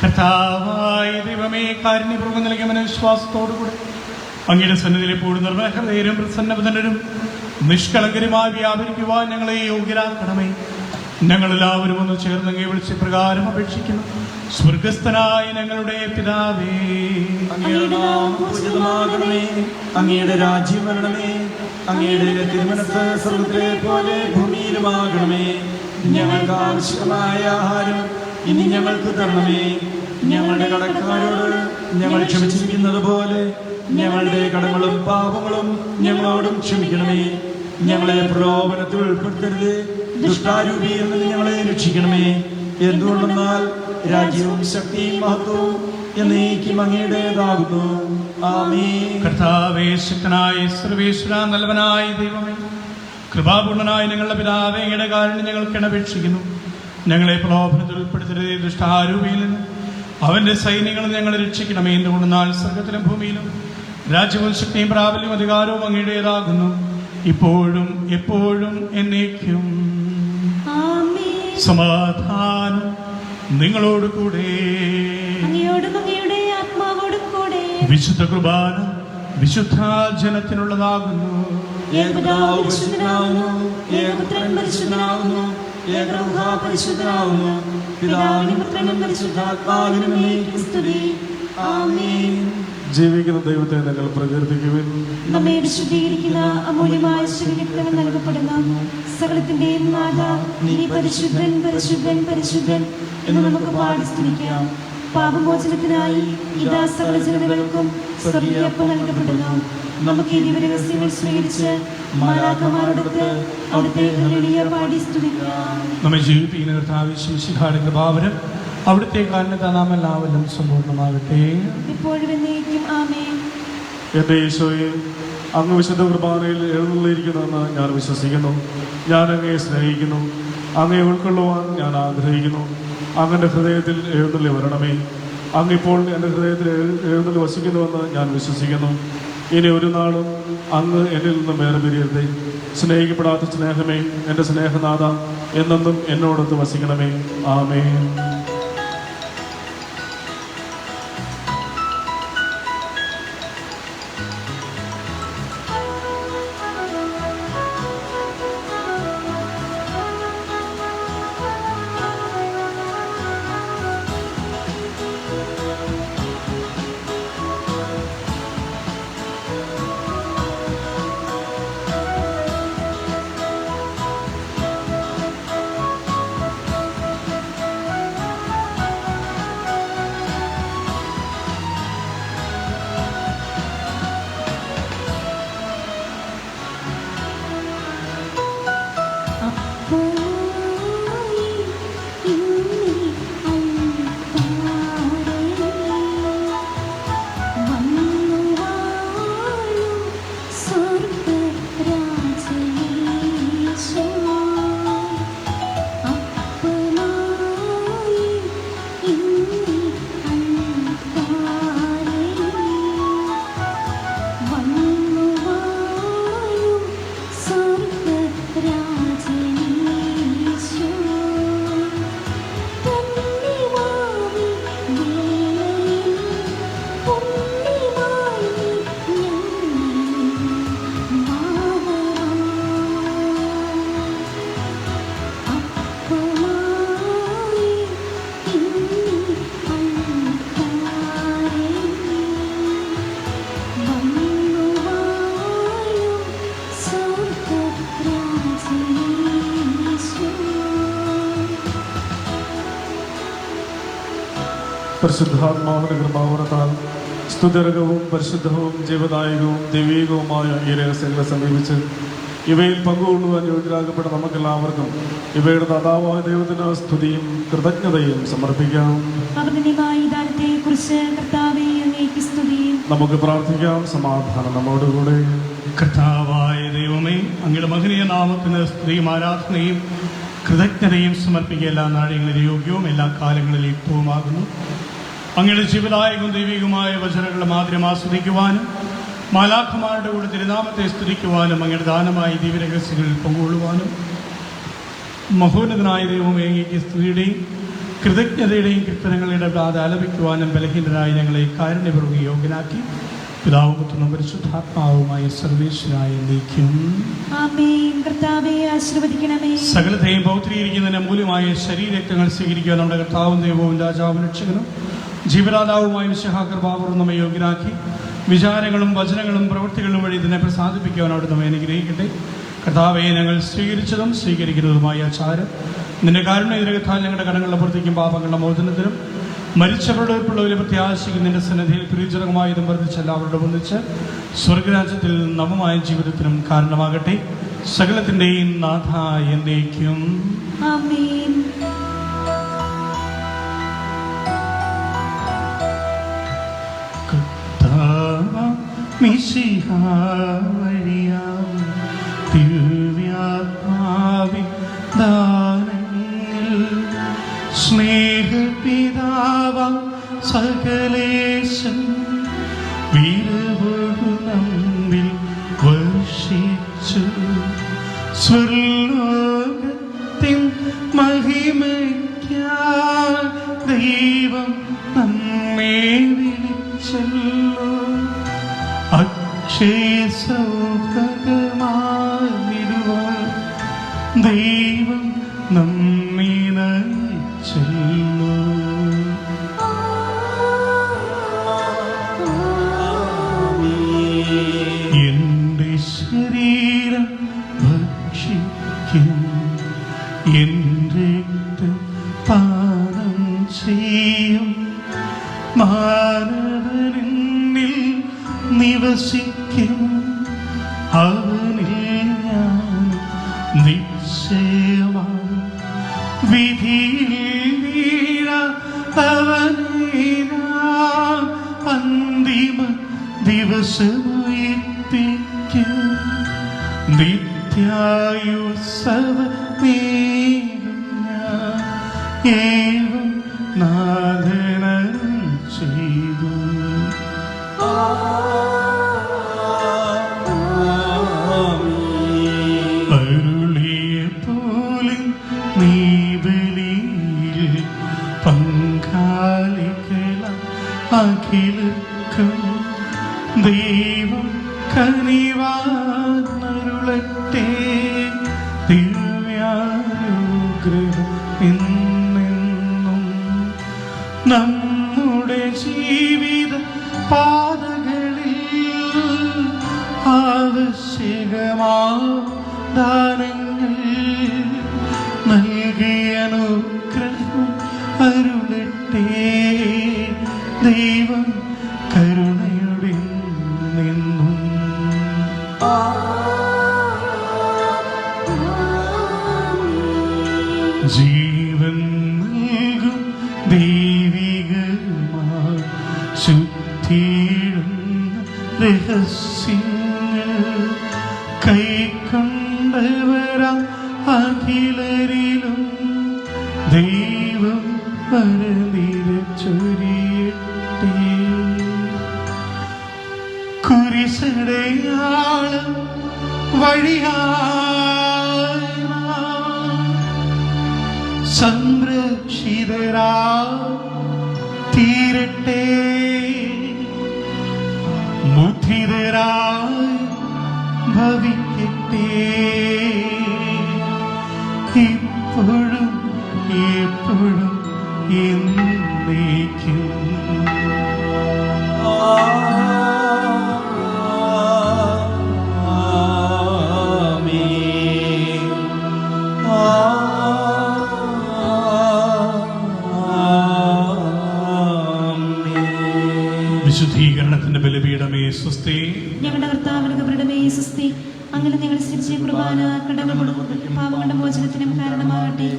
കർത്താവായ ദൈവമേ, കാരുണ്യപൂർവ്വം നൽകിയ മനഃവിശ്വാസത്തോടുകൂടെ അങ്ങയുടെ സന്നിധിയിൽ എപ്പോഴും നിർമ്മലഹൃദയരും പ്രസന്നവദനരും നിഷ്കളങ്കരുമായി വ്യാപരിക്കുവാൻ ഞങ്ങളെ യോഗ്യരാക്കണമേ. ഞങ്ങളെല്ലാവരും ഒന്ന് ചേർന്ന് അങ്ങേ വിളിച്ച പ്രകാരം അപേക്ഷിക്കുന്നു. സ്വർഗസ്ഥനായ ഞങ്ങളുടെ പിതാവേ, അങ്ങയുടെ നാമം പൂജിതമാകണമേ. അങ്ങയുടെ രാജ്യം വരണമേ. അങ്ങയുടെ തിരുമനസ്സ് സ്വർഗ്ഗത്തിലെ പോലെ ഭൂമിയിലുമാകണമേ. ഞങ്ങൾക്ക് ആവശ്യമായ ആഹാരം ഇനി ഞങ്ങൾക്ക് തരണമേ. ഞങ്ങളുടെ കടക്കാരോട് ഞങ്ങൾ ക്ഷമിച്ചിരിക്കുന്നത് പോലെ ഞങ്ങളുടെ കടങ്ങളും പാപങ്ങളും ഞങ്ങളോടും ക്ഷമിക്കണമേ. ഞങ്ങളെ പ്രലോഭനത്തിൽ ഉൾപ്പെടുത്തരുത്, ദുഷ്ടാരൂപിയിൽ നിന്ന് ഞങ്ങളെ രക്ഷിക്കണമേ. എന്തുകൊണ്ടെന്നാൽ രാജ്യവും ശക്തിയും മഹത്വവും എന്നേക്കും അങ്ങയുടേതാകുന്നു. ആമേൻ. കർത്താവേ, ശക്തനായ സർവേശ്വര, നല്ലവനായ ദൈവമേ, കൃപാപൂർണനായ ഞങ്ങളുടെ പിതാവേ, അങ്ങയുടെ കാരുണ്യം ഞങ്ങൾക്ക് അപേക്ഷിക്കുന്നു. ഞങ്ങളെ പ്രലോഭനത്തിൽ ഉൾപ്പെടുത്തരുതേ, ദുഷ്ടാരൂപിയിൽ നിന്ന് അവന്റെ സൈന്യങ്ങൾ ഞങ്ങളെ രക്ഷിക്കണമേ. എന്തുകൊണ്ടെന്നാൽ സ്വർഗത്തിലും ഭൂമിയിലും രാജ്യവും ശക്തിയും പ്രാബല്യവും അധികാരവും അങ്ങയുടേതാകുന്നു, ഇപ്പോഴും എപ്പോഴും എന്നേക്കും. ആമേൻ. സമാധാനം നിങ്ങളോട് കൂടെ. അങ്ങയോടും അങ്ങയുടെ ആത്മാവോടും കൂടെ. വിശുദ്ധ കുർബാന വിശുദ്ധ ജനത്തിനുള്ളതാകുന്നു. ഏകപിതാവ് പരിശുദ്ധനാകുന്നു, ഏകപുത്രൻ പരിശുദ്ധനാകുന്നു, ഏകരൂഹ പരിശുദ്ധനാകുന്നു. പിതാവിനും പുത്രനും പരിശുദ്ധാത്മാവിനും എന്നേക്കും സ്തുതി. ആമേൻ. ജീവിക്കുന്ന ദൈവത്തെ നിങ്ങൾ പ്രകീർത്തിക്കുവിൻ. നമ്മെ വിശുദ്ധീകരിക്കുന്ന അമൂല്യമായ ശരീരക്തങ്ങൾ നൽകപ്പെടുന്ന സകലത്തിന്റെയും നാഥ, നീ പരിശുദ്ധൻ പരിശുദ്ധൻ പരിശുദ്ധൻ എന്ന് നമുക്ക് പാടി സ്തുതിക്കാം. പാപമോചനത്തിനായി ഇതാ സകല ജനതകൾക്കും സ്വർഗ്ഗീയപ്പം നൽകപ്പെടുന്നു. നമുക്ക് ഈ ദിവരഹസ്യങ്ങൾ സ്വീകരിച്ച് മാലാഖമാരോടൊത്ത് അവിടുത്തെ ഹല്ലേലൂയ പാടി സ്തുതിക്കാം. നമ്മെ ജീവിപ്പിക്കുന്ന കർത്താവിശ്വസിഹായുടെ കൃപാവരം അവിടുത്തെ കാരണത്താൽ നാം എല്ലാവരും സമ്പൂർണ്ണമാകട്ടെ. ഇപ്പോഴും എന്നേക്കും. ആമേൻ. എൻ്റെ ഈശോയെ, അങ്ങ് വിശുദ്ധ കുർബാനയിൽ എഴുന്നള്ളിയിരിക്കുന്നുവെന്ന് ഞാൻ വിശ്വസിക്കുന്നു. ഞാൻ അങ്ങയെ സ്നേഹിക്കുന്നു. അങ്ങയെ ഉൾക്കൊള്ളുവാൻ ഞാൻ ആഗ്രഹിക്കുന്നു. അങ്ങൻ്റെ ഹൃദയത്തിൽ എഴുന്നള്ളി വരണമേ. അങ്ങിപ്പോൾ എൻ്റെ ഹൃദയത്തിൽ എഴുന്നള്ളി വസിക്കുന്നുവെന്ന് ഞാൻ വിശ്വസിക്കുന്നു. ഇനി ഒരു നാളും അങ്ങ് എന്നിൽ നിന്നും വേറെ പിരിയരുതേ. സ്നേഹിക്കപ്പെടാത്ത സ്നേഹമേ, എൻ്റെ സ്നേഹനാഥ, എന്നെന്നും എന്നോടൊത്ത് വസിക്കണമേ. ആമേൻ. പരിശുദ്ധാത്മാവിന്റെ കൃപാവരത്താൽ സ്തുതിർഹവും പരിശുദ്ധവും ജീവദായകവും ദൈവീകവുമായ ഈ രഹസ്യങ്ങളെ സമീപിച്ച് ഇവയിൽ പങ്കുകൊള്ളുവാൻ യോഗ്യരാകപ്പെട്ട നമുക്കെല്ലാവർക്കും ഇവയുടെ ദാതാവായ ദൈവത്തിന് സ്തുതിയും കൃതജ്ഞതയും സമർപ്പിക്കാം. നമുക്ക് പ്രാർത്ഥിക്കാം. സമാധാനം നമ്മോടുകൂടെ. കർത്താവായ ദൈവമേ, അങ്ങയുടെ മഹനീയ നാമത്തിന് സ്തുതിയും ആരാധനയും കൃതജ്ഞതയും സമർപ്പിക്കുക എല്ലാ നാഴികളിലും യോഗ്യവും എല്ലാ കാലങ്ങളിലും യുക്തവുമാകുന്നു. അങ്ങയുടെ ജീവദായകവും ദൈവികമായ വചനങ്ങളുടെ മാതിരം ആസ്വദിക്കുവാനും മാലാഖമാരുടെ കൂടെ തിരുനാമത്തെ സ്തുതിക്കുവാനും അങ്ങയുടെ ദാനമായി ദിവ്യരഹസ്യങ്ങളിൽ പങ്കുകൊള്ളുവാനും മഹോന്നതനായ ദൈവമേ, അങ്ങേക്ക് സ്തുതിയുടെയും കൃതജ്ഞതയുടെയും കീർത്തനങ്ങളുടെ ആലപിക്കുവാനും ബലഹീനരായ ഞങ്ങളെ കാരുണ്യപൂർവ്വം യോഗ്യനാക്കി പിതാവും പുത്രനും പരിശുദ്ധാത്മാവുമായ സർവേശ്വരനായ നീക്കും. സകലത്തെയും പൗത്രീകരിക്കുന്നതിന് മൂല്യമായ ശരീരരക്തങ്ങൾ സ്വീകരിക്കുവാൻ നമ്മുടെ കർത്താവും ദൈവവും രാജാവും രക്ഷകനും ജീവനാഥാവുമായ മിശിഹാകൃപാപൂർവ്വം നമ്മെ യോഗ്യനാക്കി വിചാരങ്ങളും വചനങ്ങളും പ്രവൃത്തികളും വഴി ഇതിനെ പ്രസാദിപ്പിക്കുവാൻ അവിടെ നമ്മെ അനുഗ്രഹിക്കട്ടെ. കർത്താവെ, ഞങ്ങൾ സ്വീകരിച്ചതും സ്വീകരിക്കുന്നതുമായ ആചാരം നിന്റെ കാരുണ്യത്താൽ ഞങ്ങളുടെ കടങ്ങളുടെ പുറത്തേക്കും പാപങ്ങളുടെ മോചനത്തിനും മരിച്ചവരുടെ ഉൾപ്പെടെ പ്രത്യാശിക്കും നിന്റെ സന്നിധിയിൽ പ്രീജനകമായതും വർദ്ധിച്ച് എല്ലാവരുടെ ഒന്നിച്ച് സ്വർഗരാജ്യത്തിൽ നവമായ ജീവിതത്തിനും കാരണമാകട്ടെ. സകലത്തിൻ്റെയും നാഥ എന്നേക്കും. ദിവ്യാത്മാവിൻ ദാനങ്ങൾ സ്നേഹപിതാവാം സകലേശൻ വീരവോടു നമ്മിൽ വർഷിച്ചു. സ്വർലോകത്തിൻ മഹിമയ്ക്കായി ദൈവം നമ്മെ വിളിച്ചല്ലോ. അക്ഷയ സൗഭാഗ്യമായിടുവാൻ ദൈവം നമ്മെ നയിച്ചല്ലോ. എന്റെ ശരീരം ഭക്ഷിക്കും, എന്റെ രക്തം പാനം ചെയ്യും. മാനവനിൽ നിവസിക്കും, അവനിൽ ഞാൻ നിശ്ചയമാണ്. വിധിയിൽ വീഴാത്തവനെ ഞാൻ അന്തിമ ദിവസമുയർപ്പിക്കും. നിത്യായുസ്സവമേകും ഞാൻ ഏവം നാഥനം ചെയ്തു. അരുളിയ പോലെ കനിവാർന്നരുളട്ടെ ദിവ്യാനുഗ്രഹം എന്നെന്നും നമ്മുടെ ജീവിത പാതകളിൽ ആവശ്യകമാ ദാനങ്ങൾ നൽകിയ അനുഗ്രഹം അരുളട്ടെ ദൈവം കരുണയുടെ നിന്നും ജീവൻ നൽകും ദൈവികമായ ശുദ്ധിയിടുന്ന രഹസ്യങ്ങൾ കൈക്കൊണ്ടവരാ അഖിലരിലും ദൈവം വരനിര ചൊരിയട്ടെ. കുരിശടയാളം വഴിയായി സംരക്ഷിതരാ തീരട്ടെ. മുദ്രിതരായി ഭവിക്കട്ടെ ഇപ്പോഴും എപ്പോഴും എന്നേക്കും. വിശുദ്ധീകരണത്തിന്റെ ബലിപീഠമേ സ്വസ്തി. ഞങ്ങളുടെ കർത്താവിന് കബറിടമേ സ്വസ്തി. അങ്ങനെ ഞങ്ങൾ സ്വീകരിച്ച കുർബാന കടങ്ങളുടെ പാപങ്ങളുടെ മോചനത്തിനും കാരണമാകട്ടെ.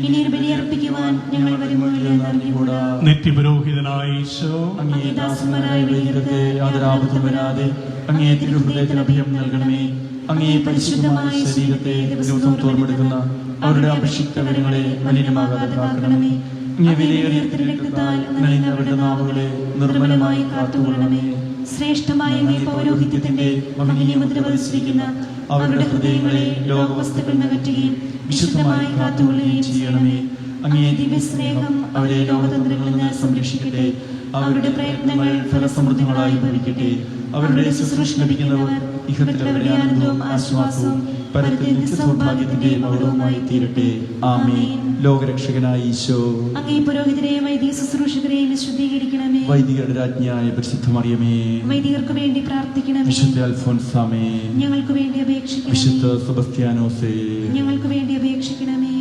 ഇനി ഒരു ബലിയർപ്പിക്കുവാൻ ഞങ്ങൾ വരുമോ ഇല്ലെന്ന് അറിഞ്ഞുകൂടാ. നിത്യപുരോഹിതനായ ഈശോ അങ്ങേ ദാസന്മാരായ വൈദികർക്ക് യാതൊരാപത്തും വരാതെ അങ്ങേ തിരുഹൃദയത്തിൽ അഭയം നൽകണമേ. അങ്ങേ പരിശുദ്ധമായ ശരീരത്തെ ദിവസം തോർമെടുക്കുന്ന അവരുടെ അഭിഷിക്ത വരങ്ങളെ മലിനമാകാതെ കാക്കണമേ. അങ്ങേ വിലയേറിയ തിരുരക്തത്താൽ നനയുന്ന അവരുടെ നാവുകളെ നിർമ്മലമായി കാത്തുകൊള്ളണമേ. ശ്രേഷ്ഠമായ അങ്ങേ പൗരോഹിത്യത്തിന്റെ മഹിമമുദ്ര പതിച്ചിരിക്കുന്ന അവരുടെ ഹൃദയങ്ങളെ ലോകവസ്തുക്കൾ നകറ്റുകയും വിശുദ്ധമായി കാത്തുകൊള്ളുകയും ചെയ്യണമേ. അങ്ങേ ദിവ്യസ്നേഹം അവരെ ലോകതന്ത്രങ്ങളിൽ നിന്ന് സംരക്ഷിക്കട്ടെ. അവരുടെ പ്രയത്നങ്ങൾ ഫലസമൃദ്ധങ്ങളായി ഭവിക്കട്ടെ. അവരുടെ ശുശ്രൂഷ ലഭിക്കുന്നവർ ഇഹത്തിൽ അവരുടെ ആനന്ദവും ആശ്വാസവും പരത്തിൽ നിത്യസൗഭാഗ്യത്തിന്റെ മകുടവുമായി തീരട്ടെ. ആമേൻ. ലോകരക്ഷകനായ ഈശോ അങ്ങേ പുരോഹിതരെയും വൈദിക ശുശ്രൂഷകരെയും വിശുദ്ധീകരിക്കണമേ. വൈദികരുടെ രാജ്ഞിയായ പരിശുദ്ധ മറിയമേ, വൈദികർക്ക് വേണ്ടി പ്രാർത്ഥിക്കണമേ. വിശുദ്ധ അൽഫോൻസാമേ, ഞങ്ങൾക്ക് വേണ്ടി അപേക്ഷിക്കണമേ. വിശുദ്ധ സെബസ്ത്യാനോസേ, ഞങ്ങൾക്ക് വേണ്ടി അപേക്ഷിക്കണമേ.